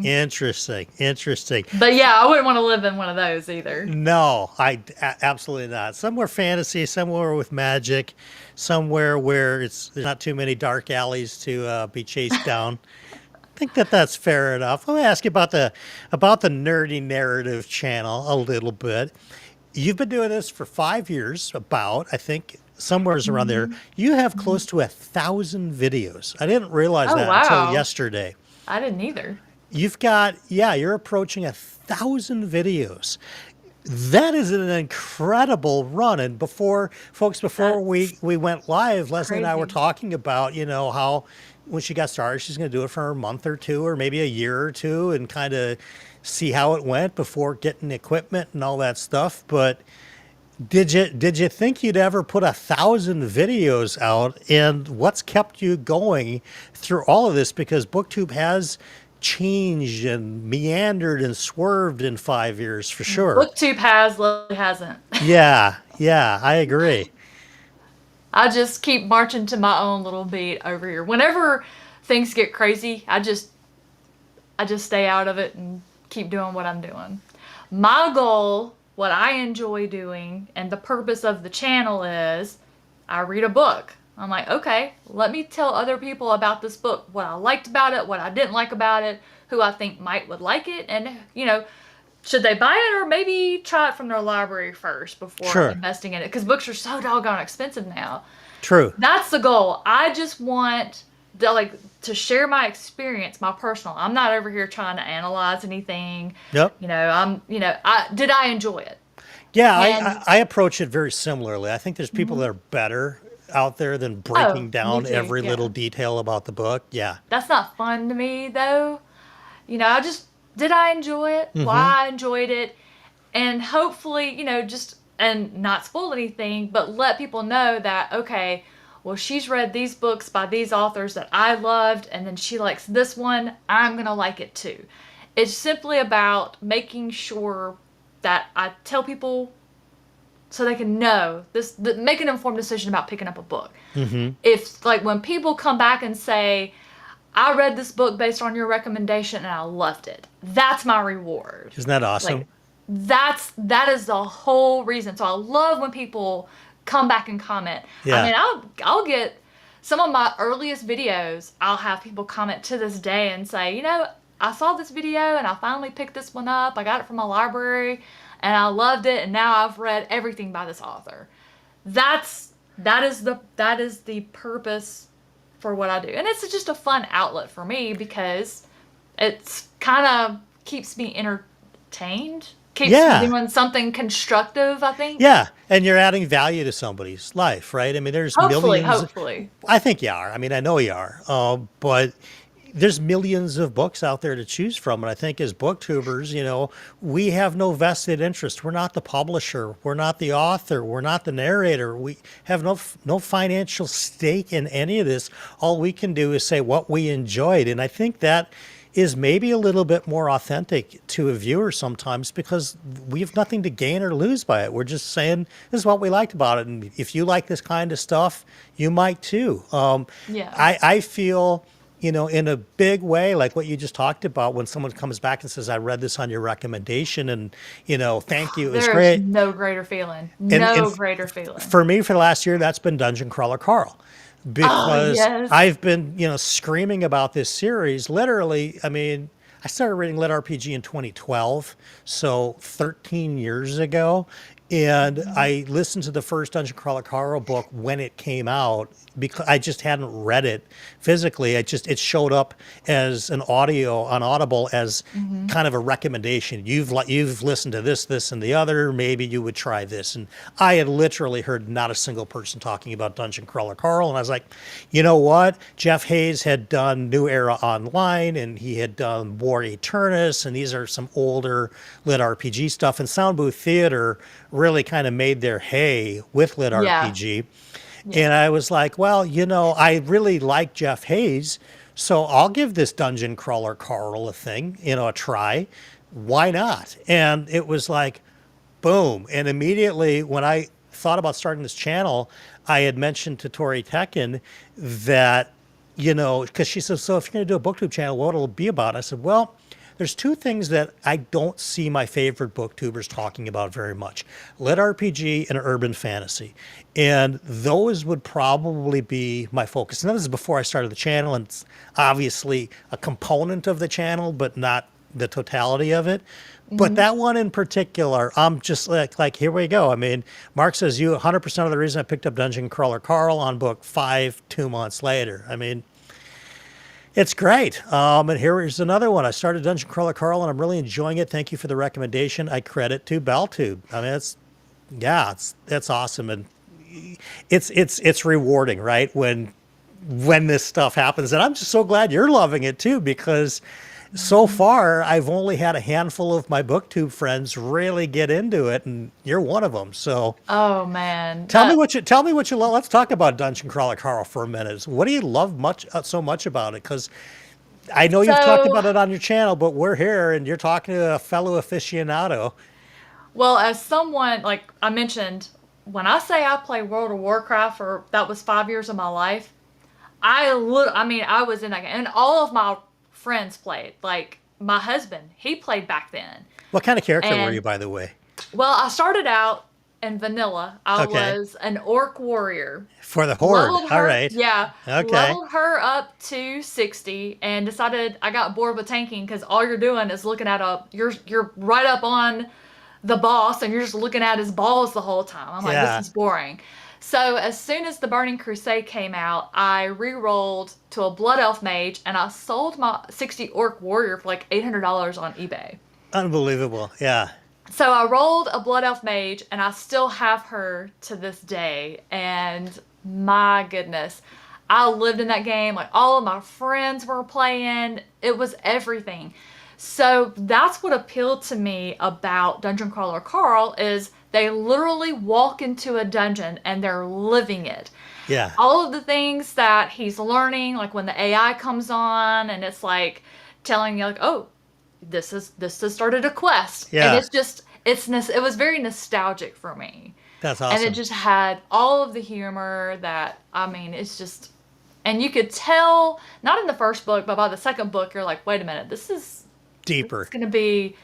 Interesting. Interesting. But yeah, I wouldn't want to live in one of those either. No, absolutely not. Somewhere fantasy, somewhere with magic, somewhere where there's not too many dark alleys to be chased down. I think that that's fair enough. Let me ask you about the nerdy narrative channel a little bit. You've been doing this for 5 years, about I think somewhere's around there. You have close to 1,000 videos. I didn't realize Oh that until wow, yesterday. I didn't either. You've got, yeah, you're approaching 1,000 videos. That is an incredible run. And before That's we went live, Leslie and I were crazy. talking about, how when she got started, she's going to do it for a month or two, or maybe a year or two, and kind of see how it went before getting equipment and all that stuff. But did you think you'd ever put 1,000 videos out? And what's kept you going through all of this? Because BookTube has changed and meandered and swerved in 5 years for sure. BookTube has, Lily hasn't. Yeah, I agree. I just keep marching to my own little beat over here. Whenever things get crazy, I just stay out of it and keep doing what I'm doing. My goal, what I enjoy doing, and the purpose of the channel is I read a book. I'm like, okay, let me tell other people about this book, what I liked about it, what I didn't like about it, who I think would like it, and should they buy it or maybe try it from their library first before Sure. investing in it? Because books are so doggone expensive now. True. That's the goal. I just want to share my experience, my personal. I'm not over here trying to analyze anything. Yep. Did I enjoy it? Yeah, And I approach it very similarly. I think there's people that are better out there than Oh, breaking me down too. every little Yeah. detail about the book. Yeah. That's not fun to me though. I just did I enjoy it? Mm-hmm. Why I enjoyed it, and hopefully, just and not spoil anything, but let people know that okay, well, she's read these books by these authors that I loved, and then she likes this one, I'm gonna like it too. It's simply about making sure that I tell people so they can know make an informed decision about picking up a book. Mm-hmm. If like when people come back and say, I read this book based on your recommendation and I loved it. That's my reward. Isn't that awesome? Like that is the whole reason. So I love when people come back and comment. I Yeah. mean, I'll get some of my earliest videos. I'll have people comment to this day and say, I saw this video and I finally picked this one up. I got it from my library and I loved it, and now I've read everything by this author. That is the purpose for what I do. And it's just a fun outlet for me because it's kind of keeps me entertained, keeps me Yeah. doing something constructive, I think. Yeah. And you're adding value to somebody's life, right? I mean, there's Hopefully, millions. hopefully. I think you are. I mean, I know you are. But there's millions of books out there to choose from. And I think as booktubers, we have no vested interest. We're not the publisher. We're not the author. We're not the narrator. We have no financial stake in any of this. All we can do is say what we enjoyed. And I think that is maybe a little bit more authentic to a viewer sometimes because we have nothing to gain or lose by it. We're just saying this is what we liked about it. And if you like this kind of stuff, you might too. Yeah. I feel in a big way, like what you just talked about, when someone comes back and says, I read this on your recommendation and, thank you, it was There's great. no greater feeling. And No greater feeling. for me, for the last year, that's been Dungeon Crawler Carl. Oh, Because yes. I've been, screaming about this series. Literally, I mean, I started reading LitRPG in 2012, so 13 years ago. And I listened to the first Dungeon Crawler Carl book when it came out because I just hadn't read it physically. It showed up as an audio on Audible as kind of a recommendation. You've listened to this, and the other. Maybe you would try this. And I had literally heard not a single person talking about Dungeon Crawler Carl, and I was like, you know what? Jeff Hayes had done New Era Online, and he had done War Eternus, and these are some older lit RPG stuff. And Sound Booth Theater really kind of made their hay with lit Yeah. RPG. Yeah. And I was like, well, I really like Jeff Hayes, so I'll give this Dungeon Crawler Carl a thing, a try. Why not? And it was like, boom. And immediately when I thought about starting this channel, I had mentioned to Tori Tekken that, because she said, so if you're going to do a BookTube channel, what it'll be about? I said, well, there's two things that I don't see my favorite booktubers talking about very much: lit RPG and urban fantasy. And those would probably be my focus. And this is before I started the channel, and it's obviously a component of the channel, but not the totality of it. But that one in particular, I'm just like, here we go. I mean, Mark says 100% of the reason I picked up Dungeon Crawler Carl on book 5, 2 months later. I mean, it's great. And here's another one. I started Dungeon Crawler Carl, and I'm really enjoying it. Thank you for the recommendation. I credit to BellTube. I mean, it's awesome, and it's rewarding, right? When this stuff happens, and I'm just so glad you're loving it too, because so far I've only had a handful of my BookTube friends really get into it, and you're one of them. So Oh man. tell me what you love. Let's talk about Dungeon Crawler Carl for a minute. What do you love so much about it? Because I know you've talked So, about it on your channel, but we're here and you're talking to a fellow aficionado. well, as someone like I mentioned, when I say I play World of Warcraft for that was 5 years of my life, I was in that game, and all of my friends played. Like my husband, he played back then. What kind of character were you, And by the way? well, I started out in vanilla. I Okay. was an orc warrior. For the Horde. Leveled All her, right. yeah, Okay. leveled her up to 60 and decided I got bored with tanking because all you're doing is looking at you're right up on the boss and you're just looking at his balls the whole time. I'm like, Yeah. this is boring. So as soon as the Burning Crusade came out, I re-rolled to a Blood Elf Mage and I sold my 60 Orc Warrior for like $800 on eBay. Unbelievable. Yeah. So I rolled a Blood Elf Mage and I still have her to this day. And my goodness. I lived in that game. Like all of my friends were playing. It was everything. So that's what appealed to me about Dungeon Crawler Carl is they literally walk into a dungeon and they're living it. Yeah. All of the things that he's learning, like when the AI comes on and it's like telling you like, oh, this has started a quest. And Yeah. it was very nostalgic for me. That's And it awesome. just had all of the humor that I mean, it's just and you could tell not in the first book, but by the second book you're like, wait a minute, this is Deeper. going to be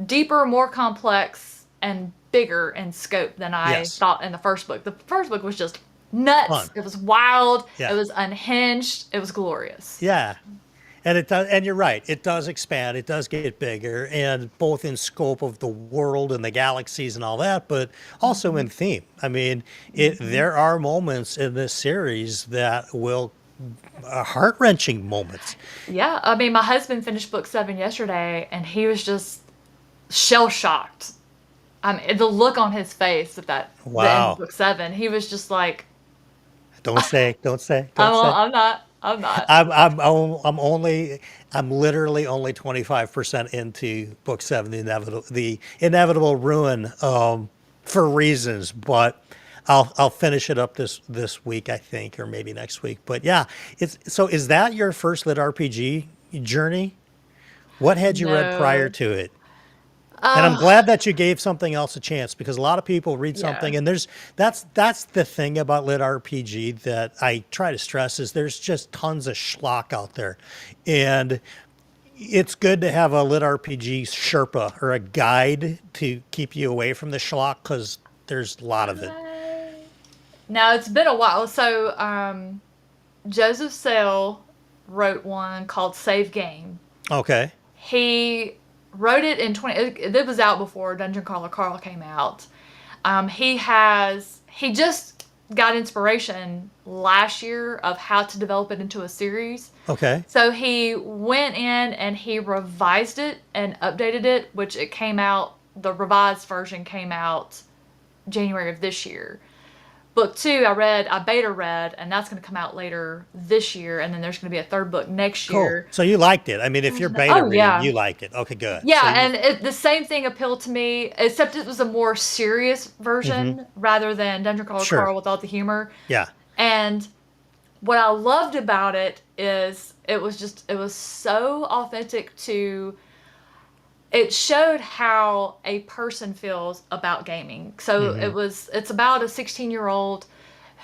deeper, more complex, and bigger in scope than I Yes. thought in the first book. The first book was just nuts. Fun. It was wild. It Yeah. was unhinged. It was glorious. Yeah. And it does, and you're right. It does expand. It does get bigger, and both in scope of the world and the galaxies and all that, but also Mhm. in theme. I mean, it Mhm. there are moments in this series that will heart wrenching moments. Yeah, I mean, my husband finished book 7 yesterday, and he was just shell shocked. The look on his face at the end of Wow. book 7, he was just like, Don't say. Don't say. "I'm, Don't say. I'm not, I'm not." I'm literally only 25% into book 7, the inevitable ruin, for reasons, but I'll finish it up this week, I think, or maybe next week. But yeah, is that your first lit RPG journey? What had you read prior No. to it? And I'm Uh, glad that you gave something else a chance, because a lot of people read yeah. something and that's the thing about lit RPG that I try to stress is there's just tons of schlock out there. And it's good to have a lit RPG Sherpa or a guide to keep you away from the schlock, because there's a lot of it. Now it's been a while. So, Joseph Sale wrote one called Save Game. Okay. He wrote it in 20, it was out before Dungeon Crawler Carl came out. He just got inspiration last year of how to develop it into a series. Okay. So he went in and he revised it and updated it, which it came out, the revised version came out January of this year. Book 2, I beta read, and that's going to come out later this year, and then there's going to be a third book next Cool. year. So you liked it. I mean, if you're beta Oh, reading, yeah. you liked it. Okay, good. So Yeah, you, and the same thing appealed to me, except it was a more serious hmm, version rather than Dungeon Crawler sure. Carl with all the humor. Yeah. And what I loved about it is it was so authentic to it showed how a person feels about gaming. So Hmm. it's about a 16-year-old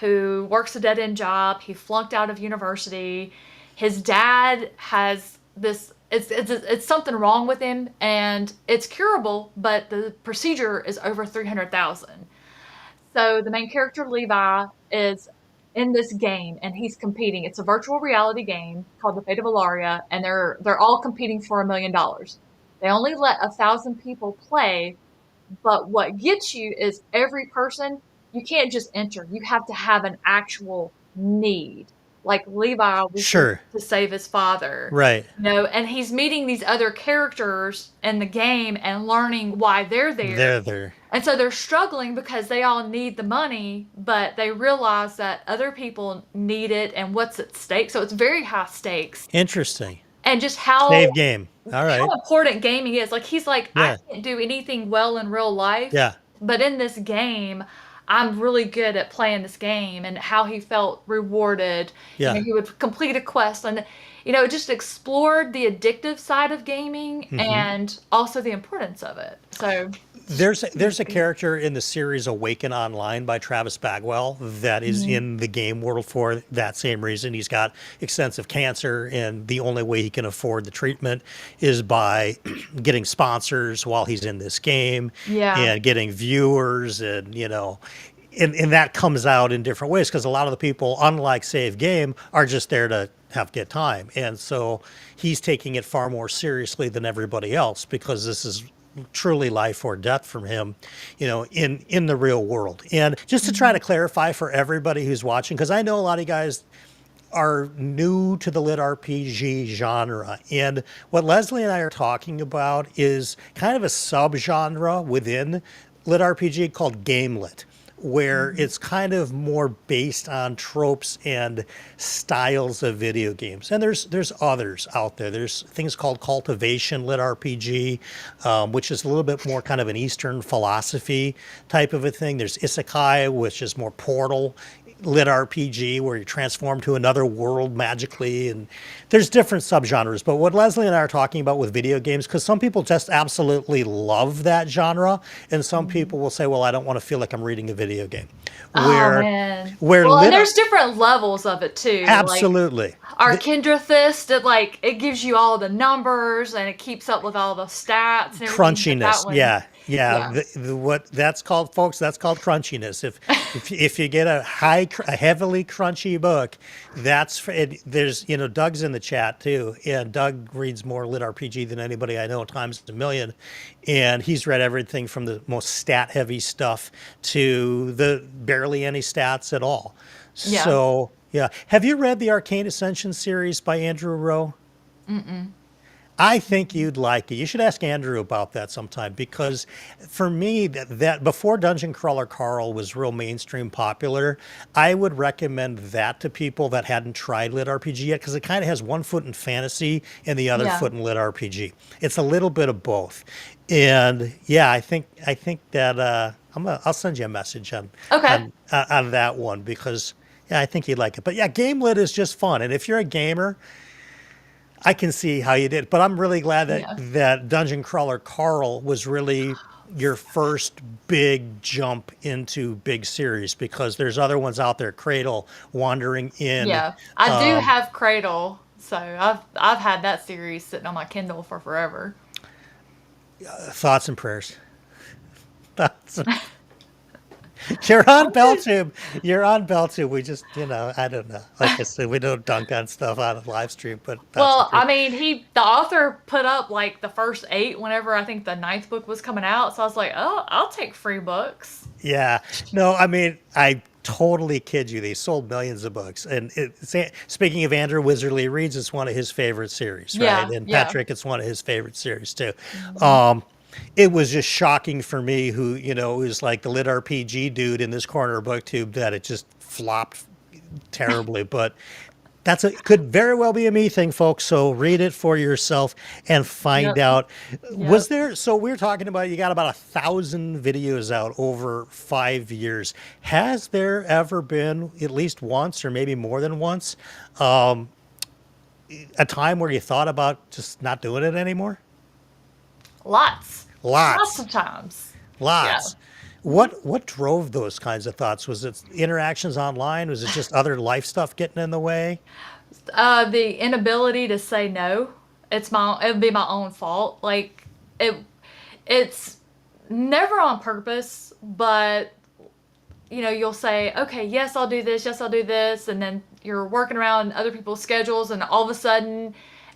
who works a dead-end job. He flunked out of university. His dad has this it's something wrong with him and it's curable, but the procedure is over 300,000. So the main character Levi is in this game and he's competing. It's a virtual reality game called The Fate of Ilaria, and they're all competing for $1 million. They only let 1,000 people play, but what gets you is every person, you can't just enter. You have to have an actual need. Like Levi was there Sure. to save his father, Right. and he's meeting these other characters in the game and learning why they're there. There, there. And so they're struggling because they all need the money, but they realize that other people need it and what's at stake. So it's very high stakes. Interesting. And just Save game. All how right. important gaming is. Like he's like, I Yeah. can't do anything well in real life, Yeah. but in this game, I'm really good at playing this game and how he felt rewarded. Yeah. He would complete a quest and it just explored the addictive side of gaming Hmm. and also the importance of it. So There's a character in the series Awaken Online by Travis Bagwell that is Mhm. in the game world for that same reason. He's got extensive cancer, and the only way he can afford the treatment is by getting sponsors while he's in this game Yeah. and getting viewers, and and that comes out in different ways, because a lot of the people, unlike Save Game, are just there to have good time. And so he's taking it far more seriously than everybody else, because this is truly life or death from him, in the real world. And just to try Mhm. to clarify for everybody who's watching, because I know a lot of you guys are new to the lit RPG genre. And what Leslie and I are talking about is kind of a subgenre within lit RPG called game lit, where it's kind of more based on tropes and styles of video games. And there's others out there. There's things called cultivation lit RPG, which is a little bit more kind of an Eastern philosophy type of a thing. There's isekai, which is more Portal lit RPG, where you transform to another world magically, and there's different subgenres. But what Lezlie and I are talking about with video games, because some people just absolutely love that genre, and some people will say, "Well, I don't want to feel like I'm reading a video game." Oh Where, man. where Well, and lit there's different levels of it too. Like absolutely our Kendrathist, it gives you all the numbers and it keeps up with all the stats and everything. But that crunchiness, one, yeah, yeah. yeah, What that's called, folks, that's called crunchiness. If you get a heavily crunchy book, that's for it. There's, Doug's in the chat too, and Doug reads more lit RPG than anybody I know, times a million, and he's read everything from the most stat heavy stuff to the barely any stats at all. yeah. So yeah, have you read the Arcane Ascension series by Andrew Rowe? I think you'd like it. You should ask Andrew about that sometime, because for me, that before Dungeon Crawler Carl was real mainstream popular, I would recommend that to people that hadn't tried lit RPG yet, because it kind of has one foot in fantasy and the other Yeah. foot in lit RPG. It's a little bit of both. And yeah, I think that I'll send you a message Okay. on that one, because yeah, I think you'd like it. But yeah, game lit is just fun, and if you're a gamer, I can see how you did, but I'm really glad Yeah. that Dungeon Crawler Carl was really your first big jump into big series, because there's other ones out there, Cradle, Wandering In. Yeah. I do have Cradle, so I've had that series sitting on my Kindle for forever. Thoughts and prayers. Thoughts and- You're on BellTube. You're on BellTube. We just, I don't know. Like I said, we don't dunk on stuff on a live stream, but Well, I mean, the author put up like the first 8 whenever I think the 9th book was coming out. So I was like, oh, I'll take free books. yeah. No, I mean, I totally kid you. They sold millions of books. And speaking of Andrew Wizardly Reads, it's one of his favorite series, right? Yeah, And yeah. Patrick, it's one of his favorite series too. It was just shocking for me, who, is like the lit RPG dude in this corner of BookTube, that it just flopped terribly. But could very well be a me thing, folks. So read it for yourself and find Yep. out. Was Yep. there? So we were talking about, you got about 1,000 videos out over 5 years. Has there ever been, at least once or maybe more than once, a time where you thought about just not doing it anymore? Lots. Lots. Lots of times. Lots. What drove those kinds of thoughts? Was it interactions online? Was it just other life stuff getting in the way? The inability to say no. It would be my own fault. Like it's never on purpose, but you'll say, okay, yes, I'll do this. Yes, I'll do this. And then you're working around other people's schedules, and all of a sudden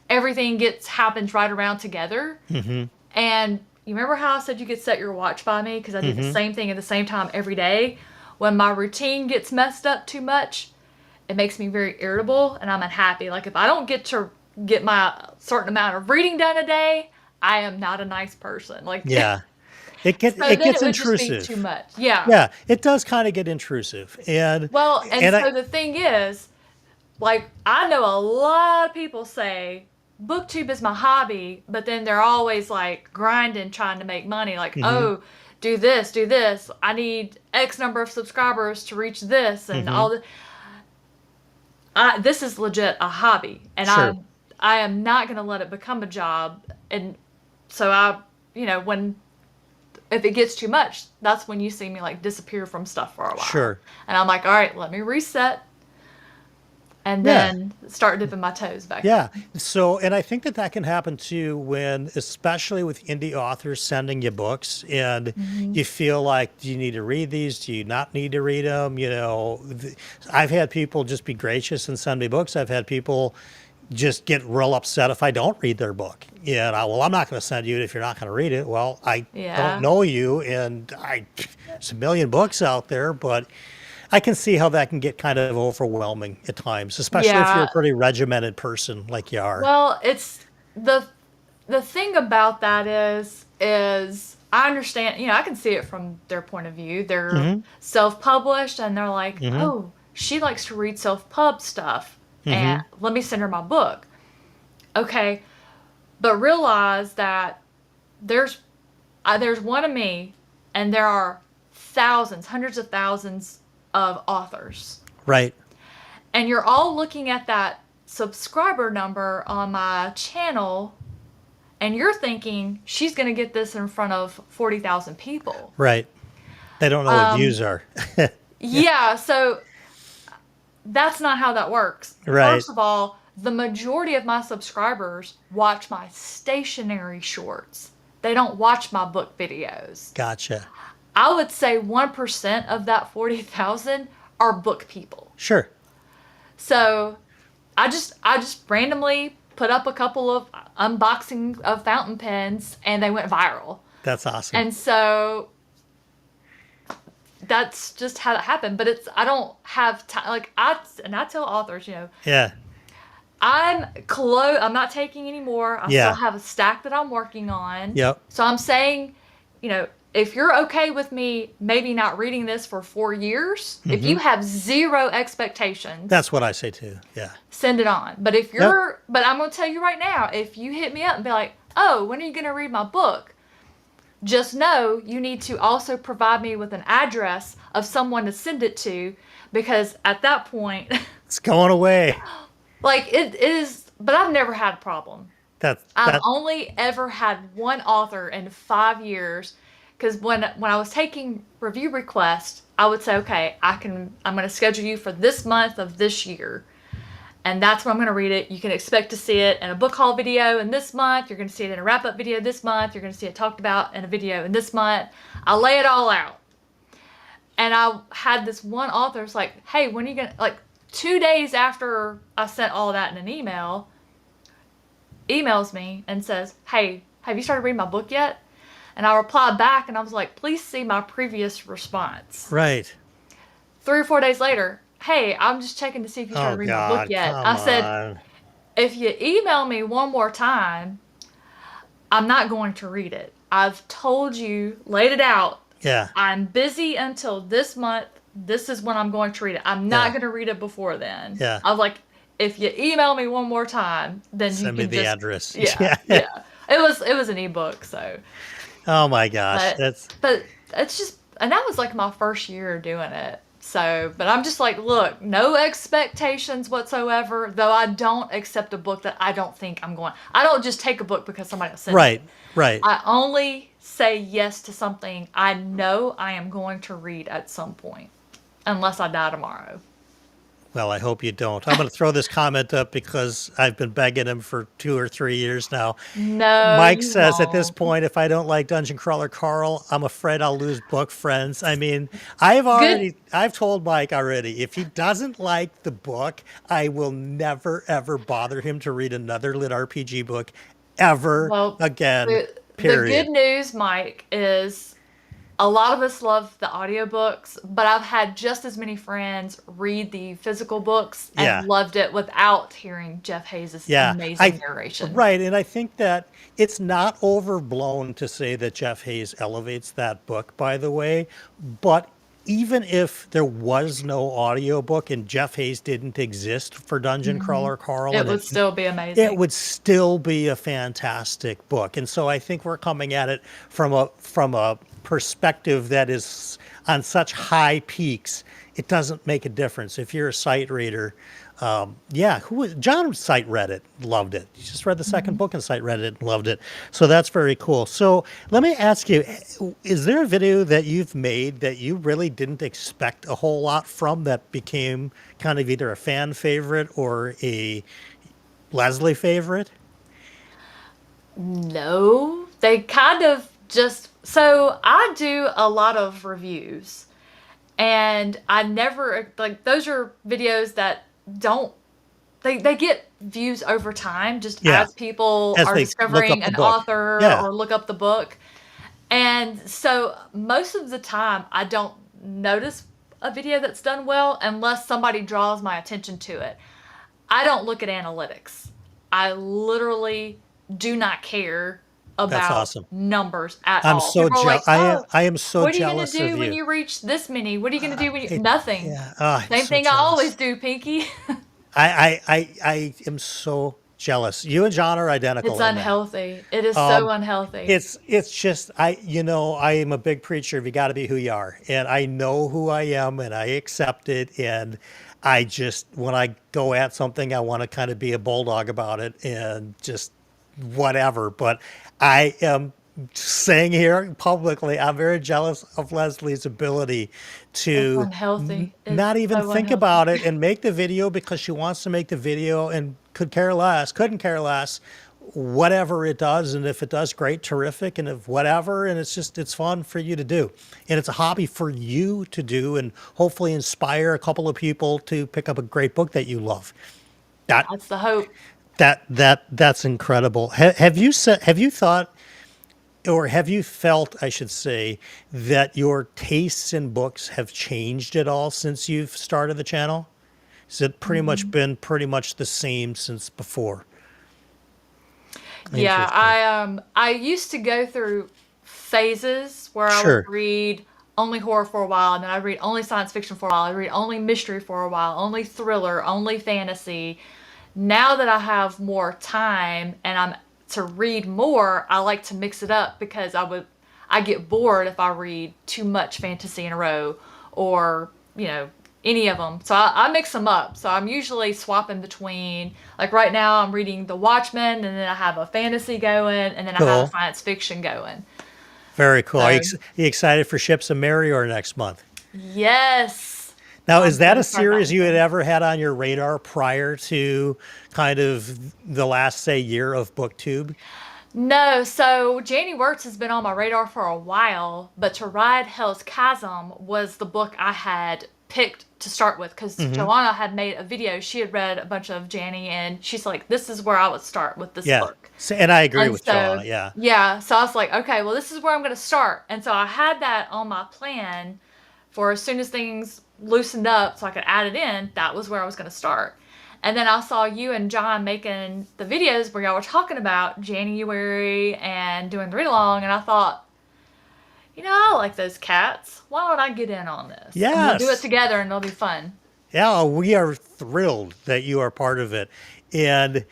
everything happens right around together. And you remember how I said you could set your watch by me, because I did the same thing at the same time every day? When my routine gets messed up too much, it makes me very irritable and I'm unhappy. Like if I don't get my certain amount of reading done a day, I am not a nice person. Like Yeah. It so then gets it would just intrusive. be too much. Yeah. Yeah, it does kind of get intrusive. And Well, and so I, the thing is, like I know a lot of people say BookTube is my hobby, but then they're always like grinding, trying to make money. Like, oh, do this, do this. I need X number of subscribers to reach this, and all the. This is legit a hobby, and Sure. I am not going to let it become a job. And so if it gets too much, that's when you see me like disappear from stuff for a while. Sure. And I'm like, all right, let me reset. And Yeah. then start dipping my toes back. Yeah. So, and I think that can happen too, especially with indie authors sending you books, and you feel like, do you need to read these? Do you not need to read them? I've had people just be gracious and send me books. I've had people just get real upset if I don't read their book. Well, I'm not going to send you it if you're not going to read it. Well, I Yeah. don't know you, and there's a million books out there, but I can see how that can get kind of overwhelming at times, especially if you're Yeah. a pretty regimented person like you are. Well, it's the thing about that is I understand, I can see it from their point of view. They're Mm-hmm. self-published and they're like, Mm-hmm. oh, she likes to read self-pub stuff and Mm-hmm. let me send her my book. Okay, but realize that there's there's one of me and there are thousands, hundreds of thousands of authors. Right. And you're all looking at that subscriber number on my channel and you're thinking she's going to get this in front of 40,000 people. Right. They don't know what views are. Yeah, so that's not how that works. Right. First of all, the majority of my subscribers watch my stationary shorts. They don't watch my book videos. Gotcha. I would say 1% of that 40,000 are book people. Sure. So I just randomly put up a couple of unboxing of fountain pens and they went viral. That's awesome. And so that's just how it happened. But I don't have time. Like I tell authors, Yeah. I'm not taking any more. I Yeah. still have a stack that I'm working on. Yep. So I'm saying, if you're okay with me maybe not reading this for 4 years, if you have zero expectations, That's what I say too. Yeah. send it on. But if you're, but I'm going to tell you right now, if you hit me up and be like, oh, when are you going to read my book? Just know you need to also provide me with an address of someone to send it to, because at that point, It's going away. like it is, but I've never had a problem. That's I've only ever had one author in 5 years, because when I was taking review requests, I would say, okay, I'm going to schedule you for this month of this year. And that's when I'm going to read it. You can expect to see it in a book haul video in this month. You're going to see it in a wrap-up video this month. You're going to see it talked about in a video in this month. I lay it all out. And I had this one author was like, hey, when are you going to, like 2 days after I sent all that in an email, emails me and says, hey, have you started reading my book yet? And I replied back and I was like, please see my previous response. right. 3 or 4 days later, hey, I'm just checking to see if you started reading my book yet. I said, if you email me one more time, I'm not going to read it. I've told you, laid it out. Yeah. I'm busy until this month. This is when I'm going to read it. I'm not going to read it before then. Yeah. I was like, if you email me one more time, then Send you me can the just, address. Yeah. It was an ebook, so. Oh my gosh. But it's just, and that was like my first year doing it. So, but I'm just like, look, no expectations whatsoever, though I don't accept a book that I don't think I'm going. I don't just take a book because somebody else sent it. Right. I only say yes to something I know I am going to read at some point, unless I die tomorrow. Well, I hope you don't. I'm going to throw this comment up because I've been begging him for 2 or 3 years now. No, Mike you says at this won't. point, if I don't like Dungeon Crawler Carl, I'm afraid I'll lose book friends. I mean, I've told Mike already, if he doesn't like the book, I will never, ever bother him to read another LitRPG book ever Well, again, the period. good news, Mike, is a lot of us love the audiobooks, but I've had just as many friends read the physical books and Yeah. loved it without hearing Jeff Hayes' amazing narration. Right, and I think that it's not overblown to say that Jeff Hayes elevates that book, by the way, but even if there was no audiobook and Jeff Hayes didn't exist for Dungeon Crawler Carl, It and would still be amazing. it would still be a fantastic book. And so I think we're coming at it from a perspective that is on such high peaks. It doesn't make a difference if you're a sight reader. John sight read it, loved it. He just read the second book and sight read it and loved it. So that's very cool. So let me ask you, is there a video that you've made that you really didn't expect a whole lot from that became kind of either a fan favorite or a Lezlie favorite? No, they kind of just, so I do a lot of reviews and I never, like, those are videos that don't, they get views over time just as people As are they discovering look up the an book. author Yeah. or look up the book. And so most of the time I don't notice a video that's done well unless somebody draws my attention to it. I don't look at analytics. I literally do not care That's about awesome. numbers at I'm all. so People are like, "Oh, I am so what are you gonna jealous of do when you. you reach this many? What are you gonna do when you It, nothing?" yeah, oh, I'm Same so thing I always jealous. do, Pinky. I am so jealous. You and John are It's identical in that. unhealthy. It is so unhealthy. It's just I am a big preacher of you got to be who you are, and I know who I am, and I accept it, and I just when I go at something, I want to kind of be a bulldog about it, and just whatever. But I am saying here publicly, I'm very jealous of Leslie's ability It's to unhealthy. It's not even so think unhealthy. about it and make the video because she wants to make the video and couldn't care less whatever it does. And if it does, great, terrific. And if whatever, and it's fun for you to do. And it's a hobby for you to do and hopefully inspire a couple of people to pick up a great book that you love. That, That's the hope. that's incredible. Have you thought, or have you felt, I should say, that your tastes in books have changed at all since you've started the channel? Has it pretty much Mhm. been pretty much the same since before? Yeah, Interesting. I used to go through phases where I would Sure. read only horror for a while, and then I'd read only science fiction for a while. I'd read only mystery for a while, only thriller, only fantasy. Now that I have more time and I'm to read more, I like to mix it up because I get bored if I read too much fantasy in a row or, any of them. So I mix them up. So I'm usually swapping between, like right now I'm reading The Watchmen, and then I have a fantasy going, and then I have a Cool. science fiction going. Very cool. So You excited for Ships of Marior next month? yes, Now, is I'm that so a excited about series this you had one. ever had on your radar prior to kind of the last, say, year of BookTube? No, so Janie Wirtz has been on my radar for a while, but To Ride Hell's Chasm was the book I had picked to start with because Hmm. Joanna had made a video. She had read a bunch of Janie, and she's like, "This is where I would start with this Yeah. book." So, and I agree And with so, Joanna. Yeah. yeah, so I was like, okay, well, this is where I'm going to start. And so I had that on my plan for as soon as things loosened up so I could add it in, that was where I was going to start. And then I saw you and John making the videos where y'all were talking about January and doing the read along, and I thought, I like those cats. Why don't I get in on this? And we'll do it Yes. together and it'll be fun. Yeah, we are thrilled that you are part of it. And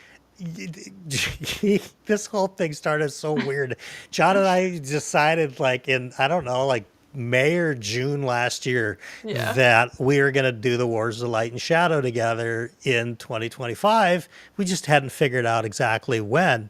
this whole thing started so weird. John and I decided, like, in, I don't know, like May or June last year, Yeah. that we were going to do the Wars of Light and Shadow together in 2025. We just hadn't figured out exactly when.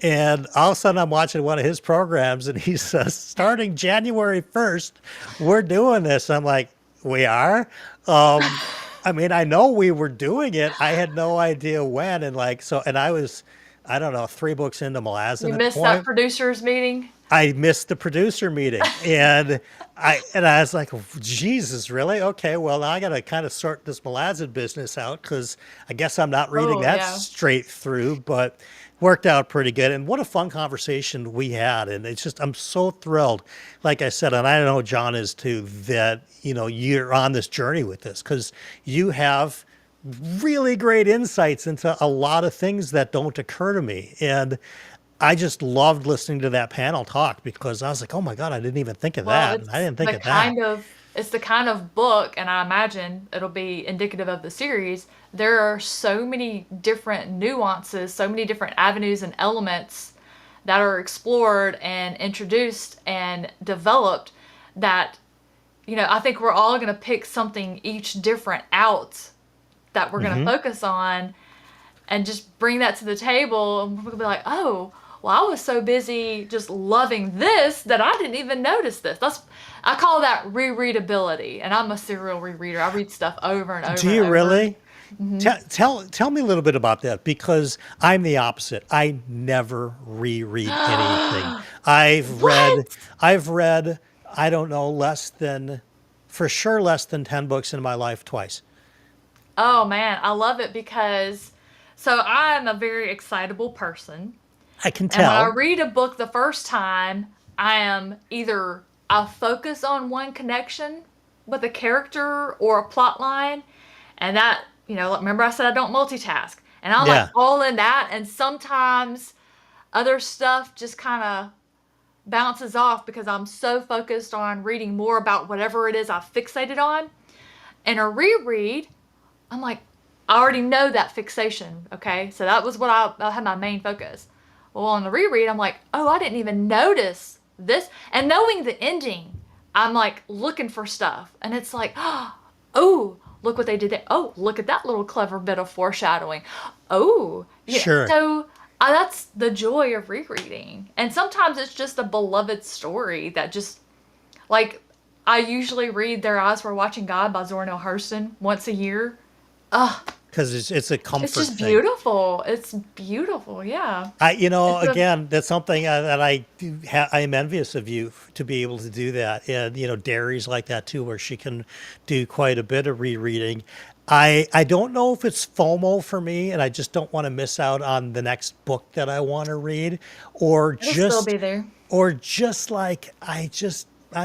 And all of a sudden, I'm watching one of his programs, and he says, starting January 1st, we're doing this. I'm like, we are? Um, I mean, I know we were doing it. I had no idea when. And like, so, and I was, I don't know, 3 books into You Malazan at the missed that point. producers meeting? I missed the producer meeting, and I was like, Jesus, really? Okay, well now I got to kind of sort this Malazan business out because I guess I'm not reading Oh, that yeah. straight through, but worked out pretty good. And what a fun conversation we had, and it's just I'm so thrilled. Like I said, and I know John is too, that you're on this journey with this because you have really great insights into a lot of things that don't occur to me. And I just loved listening to that panel talk because I was like, oh my God, I didn't even think of Well, that. And I didn't think of that. it's the kind of book, and I imagine it'll be indicative of the series. There are so many different nuances, so many different avenues and elements that are explored and introduced and developed that, I think we're all going to pick something each different out that we're going to Hmm. focus on and just bring that to the table, and we're gonna be like, oh, well, I was so busy just loving this that I didn't even notice this. I call that rereadability, and I'm a serial rereader. I read stuff over and Do over and you over. really? Tell me a little bit about that because I'm the opposite. I never reread anything. What? I've read, I don't know, for sure less than 10 books in my life twice. Oh man, I love it because so I'm a very excitable person. I can And when I tell. read a book the first time, I focus on one connection with a character or a plot line, and that, like, remember I said I don't multitask, and I'm like Yeah. all in that, and sometimes other stuff just kind of bounces off because I'm so focused on reading more about whatever it is I fixated on. And a reread, I'm like, I already know that fixation, okay? So that was what I had my main focus. Well, on the reread, I'm like, oh, I didn't even notice this. And knowing the ending, I'm like looking for stuff. And it's like, oh, look what they did there. Oh, look at that little clever bit of foreshadowing. Oh, yeah. Sure. So that's the joy of rereading. And sometimes it's just a beloved story that just, like, I usually read Their Eyes Were Watching God by Zora Neale Hurston once a year. Ugh, Because it's a comfort it's just thing. beautiful. It's beautiful, yeah. You know, It's a again, that's something that I am envious of you to be able to do that. And, Derry's like that too, where she can do quite a bit of rereading. I don't know if it's FOMO for me, and I just don't want to miss out on the next book that I want to read, or It'll still just be there. or just like I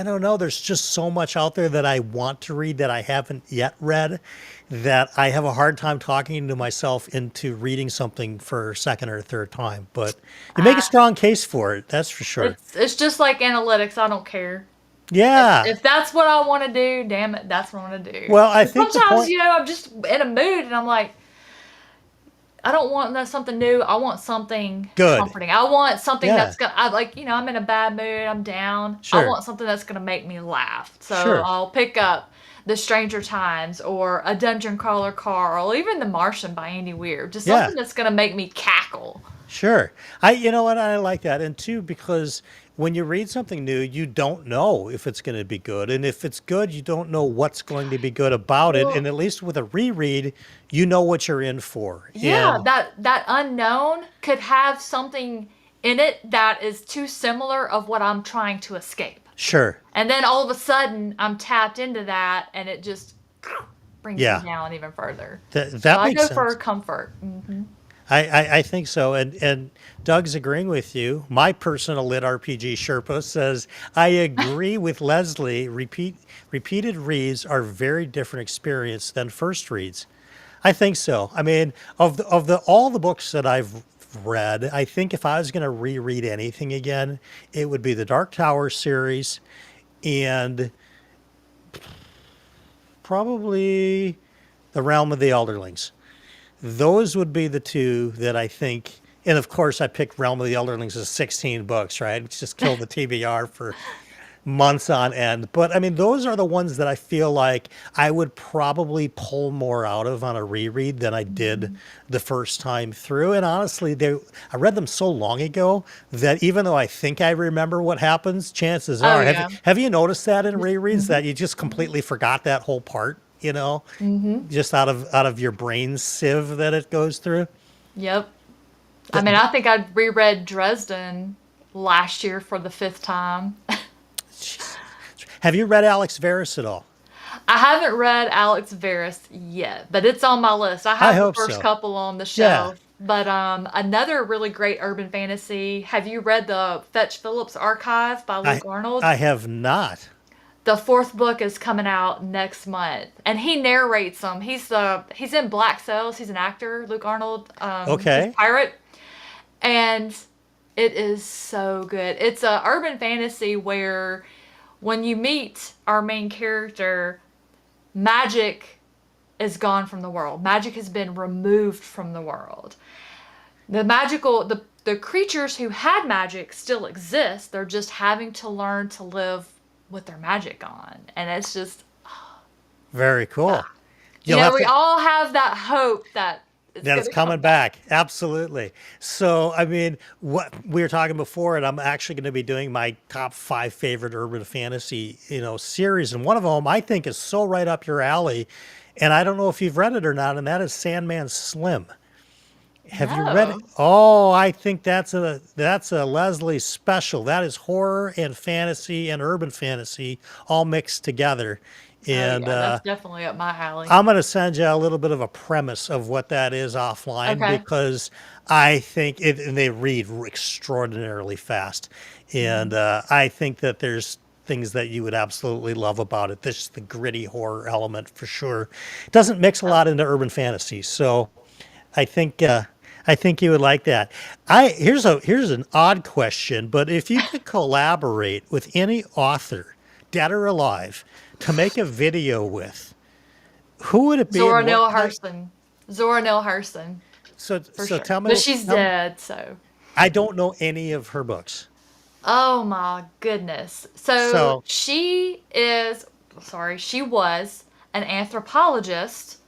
don't know, there's just so much out there that I want to read that I haven't yet read, that I have a hard time talking to myself into reading something for a second or third time. But you make a Ah, strong case for it, that's for sure. it's just like analytics. I don't care. Yeah. If that's what I want to do, damn it, that's what I want to do. Well, I But think the sometimes, point. I'm just in a mood and I'm like, I don't want something new. I want something Good. comforting. I want something Yeah. that's gonna. I like, I'm in a bad mood. I'm down. I Sure. want something that's gonna make me laugh. So Sure. I'll pick up The Stranger Times or A Dungeon Crawler Carl or even The Martian by Andy Weir. Just Yeah. something that's gonna make me cackle. Sure. You know what, I like that. And two, because when you read something new, you don't know if it's going to be good. And if it's good, you don't know what's going to be good about it. And Well, at least with a reread, you know what you're in for. yeah, And that unknown could have something in it that is too similar of what I'm trying to escape. sure. And then all of a sudden I'm tapped into that and it just brings me Yeah. down even further. So That I makes go for sense. comfort. I think so. And Doug's agreeing with you. My personal lit RPG Sherpa says, I agree with Lezlie. Repeated reads are very different experience than first reads. I think so. I mean, of the all the books that I've read, I think if I was going to reread anything again, it would be the Dark Tower series and probably the Realm of the Elderlings. Those would be the two that I think. And of course, I picked Realm of the Elderlings as 16 books, right? It's just killed the TBR for months on end. But I mean, those are the ones that I feel like I would probably pull more out of on a reread than I did the first time through. And honestly, I read them so long ago that even though I think I remember what happens, chances Oh are, yeah. have you noticed that in rereads that you just completely forgot that whole part, just out of your brain sieve that it goes through? Yep. I mean, I think I reread Dresden last year for the fifth time. Have you read Alex Verus at all? I haven't read Alex Verus yet, but it's on my list. I I have the hope first so. couple on the Yeah. shelf. But another really great urban fantasy. Have you read the Fetch Phillips Archive by I Luke Arnold? I have not. The fourth book is coming out next month, and he narrates them. He's in Black Sails. He's an actor, Luke Arnold. He's a Okay. pirate, and it is so good. It's a urban fantasy where when you meet our main character, magic is gone from the world. Magic has been removed from the world. The creatures who had magic still exist. They're just having to learn to live with their magic on. And it's just, Very cool. You'll have we to. all have that hope that it's That going it's to come coming back. back. Absolutely. So, I mean, what we were talking before, and I'm actually going to be doing my top 5 favorite urban fantasy, series, and one of them I think is so right up your alley, and I don't know if you've read it or not, and that is Sandman Slim. Have you read it? No. Oh, I think that's a Leslie special. That is horror and fantasy and urban fantasy all mixed together. Oh, And yeah, that's definitely up my alley. I'm going to send you a little bit of a premise of what that is offline Okay. because I think it, and they read extraordinarily fast. And I think that there's things that you would absolutely love about it. This is the gritty horror element for sure. It doesn't mix a lot into urban fantasy. So I think I think you would like that. Here's an odd question, but if you could collaborate with any author, dead or alive, to make a video with, who would it be and Zora what Neale type? Hurston. Zora Neale Hurston, So for so sure. tell me, But she's dead, so. I don't know any of her books. Oh my goodness. So So, she was an anthropologist,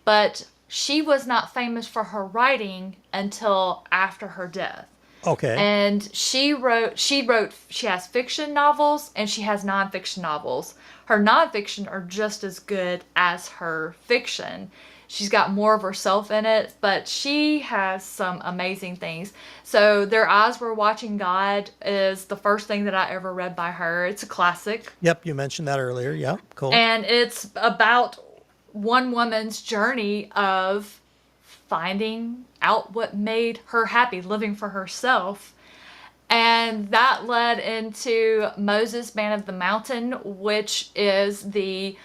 but she was not famous for her writing until after her death. okay, And she has fiction novels and she has nonfiction novels. Her nonfiction are just as good as her fiction. She's got more of herself in it, but she has some amazing things. So, Their Eyes Were Watching God is the first thing that I ever read by her. It's a classic. yep, you mentioned that earlier. Yeah, cool. And it's about one woman's journey of finding out what made her happy, living for herself. And that led into Moses, Man of the Mountain, which is the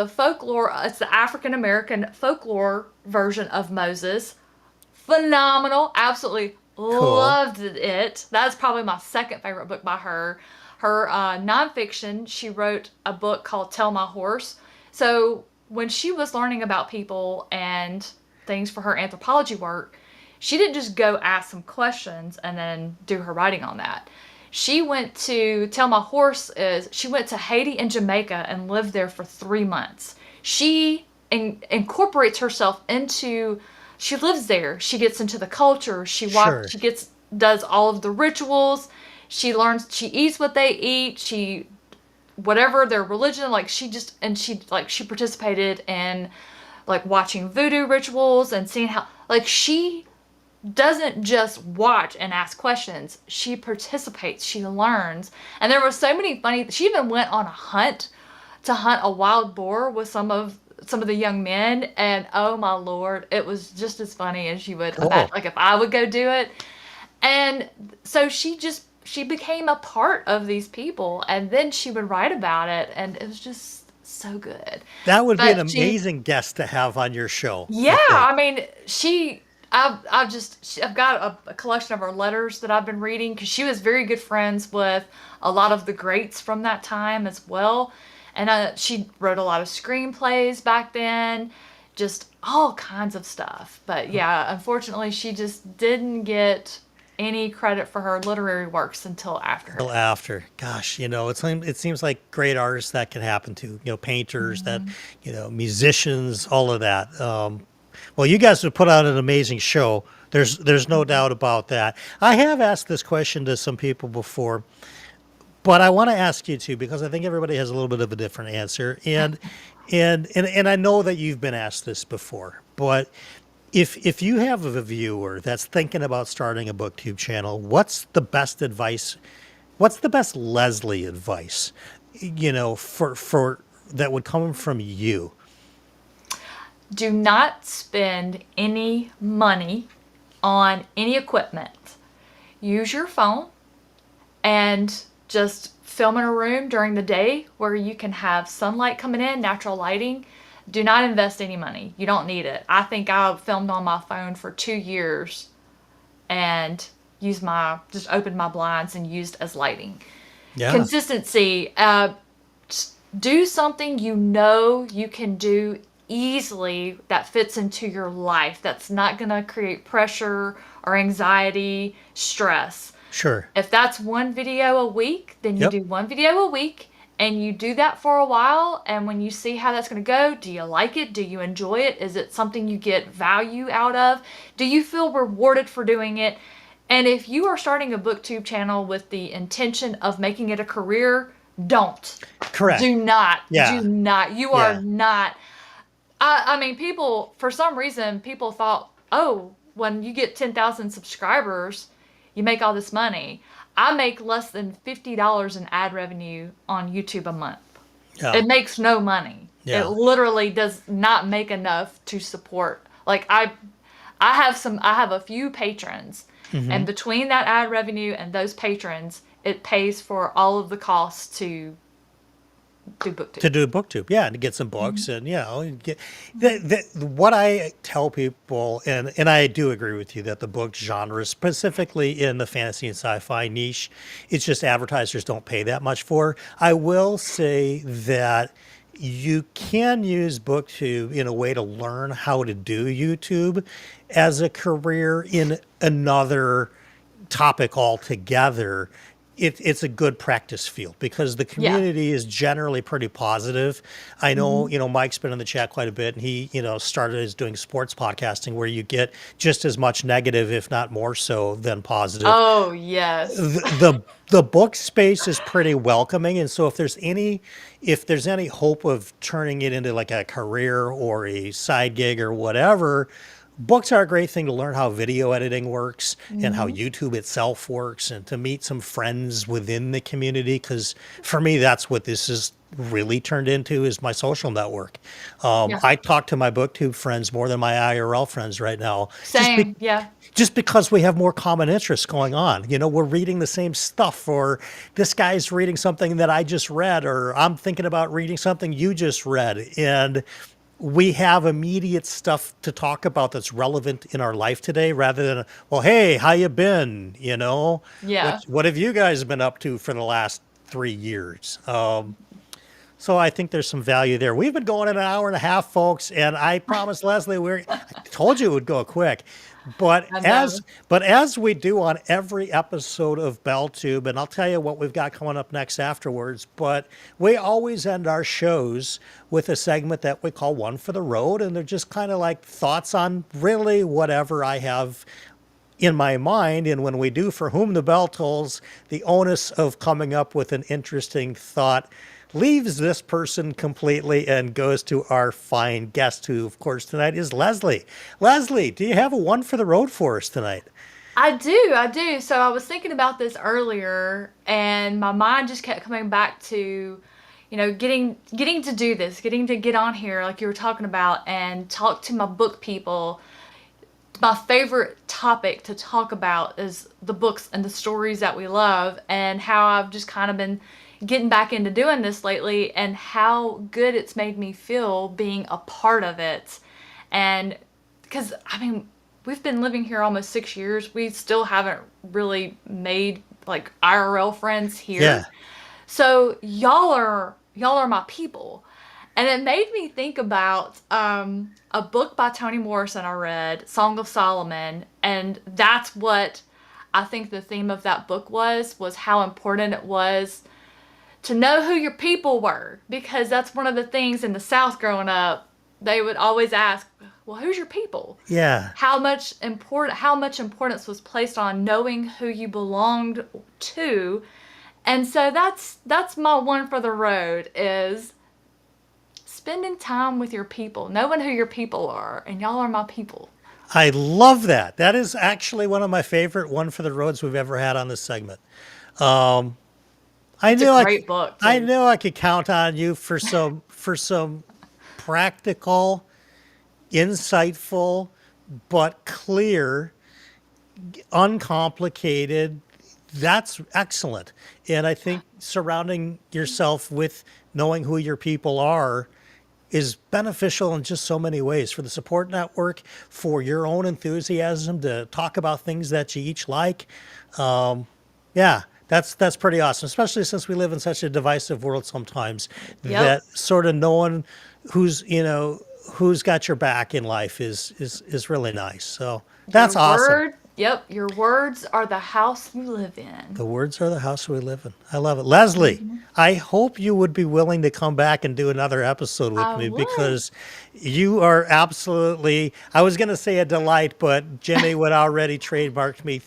folklore, it's the African American folklore version of Moses. Phenomenal. Absolutely Cool. loved it. That's probably my second favorite book by her. Her nonfiction, she wrote a book called Tell My Horse. So when she was learning about people and things for her anthropology work, she didn't just go ask some questions and then do her writing on that. She went to she went to Haiti and Jamaica and lived there for 3 months. She incorporates herself into, she lives there. She gets into the culture. Sure. Does all of the rituals. She learns, she eats what they eat. Whatever their religion, she participated in like watching voodoo rituals and seeing how, like, she doesn't just watch and ask questions. She participates. She learns. And there were so many funny. She even went on a hunt to hunt a wild boar with some of the young men, and oh my lord, it was just as funny as you would Cool. imagine. Like if I would go do it. And so she became a part of these people, and then she would write about it, and it was just so good. That would be an But she amazing guest to have on your show, Yeah, I think. I mean, I've got a collection of her letters that I've been reading because she was very good friends with a lot of the greats from that time as well. And she wrote a lot of screenplays back then, just all kinds of stuff. But yeah, unfortunately, she just didn't get any credit for her literary works until after her Till death. after. Gosh, it seems like great artists that can happen to, painters, that, Mhm. musicians, all of that. Well, you guys have put out an amazing show. There's no doubt about that. I have asked this question to some people before, but I want to ask you too because I think everybody has a little bit of a different answer. And I know that you've been asked this before, but if you have a viewer that's thinking about starting a BookTube channel, what's the best advice? What's the best Leslie advice? For that would come from you. Do not spend any money on any equipment. Use your phone and just film in a room during the day where you can have sunlight coming in, natural lighting. Do not invest any money. You don't need it. I think I filmed on my phone for 2 years and just opened my blinds and used as lighting. Yeah, Consistency. Do something you can do easily that fits into your life, that's not going to create pressure or anxiety, stress. sure. If that's one video a week, then you Yep. do one video a week and you do that for a while. And when you see how that's going to go, do you like it? Do you enjoy it? Is it something you get value out of? Do you feel rewarded for doing it? And if you are starting a BookTube channel with the intention of making it a career, don't. Correct. Do not. Yeah. Do not. You are Yeah. not. I mean, for some reason, people thought, oh, when you get 10,000 subscribers, you make all this money. I make less than $50 in ad revenue on YouTube a month. Yeah. It makes no money. It Yeah. literally does not make enough to support. Like I have a few patrons, Hmm. and between that ad revenue and those patrons, it pays for all of the costs to do BookTube. To do BookTube, yeah, and to get some books, and get what I tell people, and I do agree with you that the book genre, specifically in the fantasy and sci-fi niche, it's just advertisers don't pay that much for. I will say that you can use BookTube in a way to learn how to do YouTube as a career in another topic altogether. It's a good practice field because the Yeah. community is generally pretty positive. I know, Mike's been in the chat quite a bit, and he, started as doing sports podcasting where you get just as much negative, if not more so, than positive. Oh, yes. The book space is pretty welcoming, and so if there's any hope of turning it into like a career or a side gig or whatever, books are a great thing to learn how video editing works and how YouTube itself works, and to meet some friends within the community. Because for me, that's what this is really turned into, is my social network. Yeah. I talk to my BookTube friends more than my IRL friends right now. Same. Yeah. Just because we have more common interests going on. We're reading the same stuff, or this guy's reading something that I just read, or I'm thinking about reading something you just read. And we have immediate stuff to talk about that's relevant in our life today, rather than, well, hey, how you been? Yeah. What have you guys been up to for the last 3 years? So I think there's some value there. We've been going an hour and a half, folks, and I promised Lezlie I told you it would go quick. But as we do on every episode of BellTube, and I'll tell you what we've got coming up next afterwards, but we always end our shows with a segment that we call One for the Road, and they're just kind of like thoughts on really whatever I have in my mind. And when we do For Whom the Bell Tolls, the onus of coming up with an interesting thought leaves this person completely and goes to our fine guest, who, of course, tonight is Lezlie. Lezlie, do you have a One for the Road for us tonight? I do. So I was thinking about this earlier, and my mind just kept coming back to, getting to do this, getting to get on here, like you were talking about, and talk to my book people. My favorite topic to talk about is the books and the stories that we love, and how I've just kind of been getting back into doing this lately, and how good it's made me feel being a part of it. And because, we've been living here almost 6 years. We still haven't really made like IRL friends here. Yeah. So y'all are my people. And it made me think about a book by Toni Morrison I read, Song of Solomon, and that's what I think the theme of that book was how important it was to know who your people were, because that's one of the things in the South growing up. They would always ask, well, who's your people? Yeah. How much importance was placed on knowing who you belonged to. And so that's my one for the road, is spending time with your people, knowing who your people are, and y'all are my people. I love that. That is actually one of my favorite One for the Roads we've ever had on this segment. It's a great book, too. I knew I could count on you for some practical, insightful, but clear, uncomplicated. That's excellent. And I think surrounding yourself with knowing who your people are is beneficial in just so many ways, for the support network, for your own enthusiasm to talk about things that you each like. Yeah, that's pretty awesome, especially since we live in such a divisive world sometimes. Yep. That sort of knowing who's got your back in life is really nice. So that's awesome. Your words are the house you live in. The words are the house we live in. I love it. Lezlie, I hope you would be willing to come back and do another episode with me, because you are absolutely, I was going to say a delight, but Jenny would already trademarked me,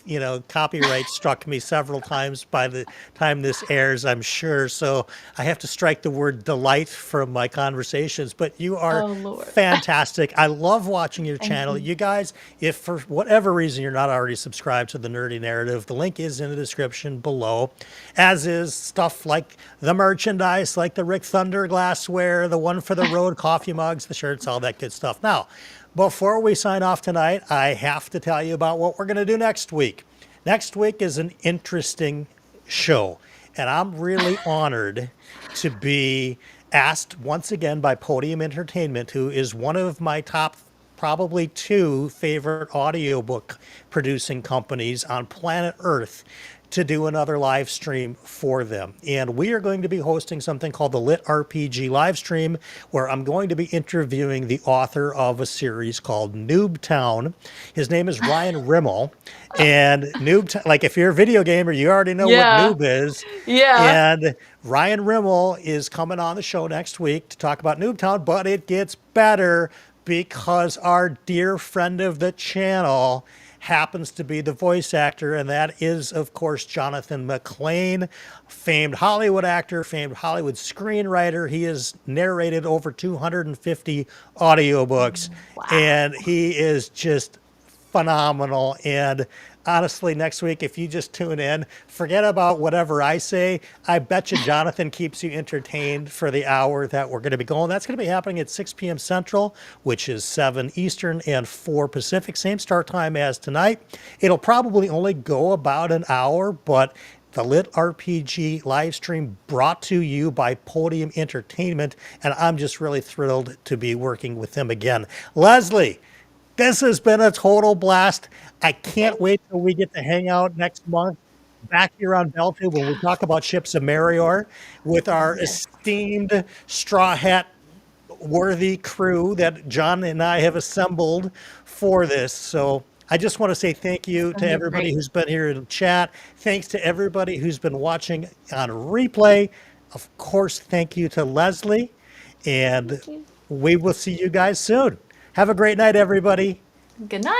copyright struck me several times by the time this airs, I'm sure. So I have to strike the word delight from my conversations, but you are fantastic. I love watching your channel. You guys, if for whatever reason you're not already subscribed to the Nerdy Narrative, the link is in the description below, as is stuff like the merchandise, like the Rick Thunder glassware, the One for the Road coffee mugs, the shirts, all that good stuff. Now, before we sign off tonight, I have to tell you about what we're going to do next week. Next week is an interesting show. And I'm really honored to be asked once again by Podium Entertainment, who is one of my top probably two favorite audiobook producing companies on planet Earth, to do another live stream for them. And we are going to be hosting something called the LitRPG live stream, where I'm going to be interviewing the author of a series called Noobtown. His name is Ryan Rimmel. And Noobtown, like if you're a video gamer, you already know what Yeah. noob is. Yeah. And Ryan Rimmel is coming on the show next week to talk about Noobtown, but it gets better because our dear friend of the channel happens to be the voice actor, and that is, of course, Jonathan McLean, famed Hollywood actor, famed Hollywood screenwriter. He has narrated over 250 audiobooks, Wow. and he is just phenomenal. And honestly, next week, if you just tune in, forget about whatever I say. I bet you Jonathan keeps you entertained for the hour that we're going to be going. That's going to be happening at 6 p.m. Central, which is 7 Eastern and 4 Pacific. Same start time as tonight. It'll probably only go about an hour, but the LitRPG live stream brought to you by Podium Entertainment, and I'm just really thrilled to be working with them again. Lezlie, this has been a total blast. I can't wait till we get to hang out next month back here on BookTube when we talk about Ships of Marior with our esteemed Straw Hat worthy crew that John and I have assembled for this. So I just want to say thank you to everybody who's been here in the chat. Thanks to everybody who's been watching on replay. Of course, thank you to Lezlie. And we will see you guys soon. Have a great night, everybody. Good night.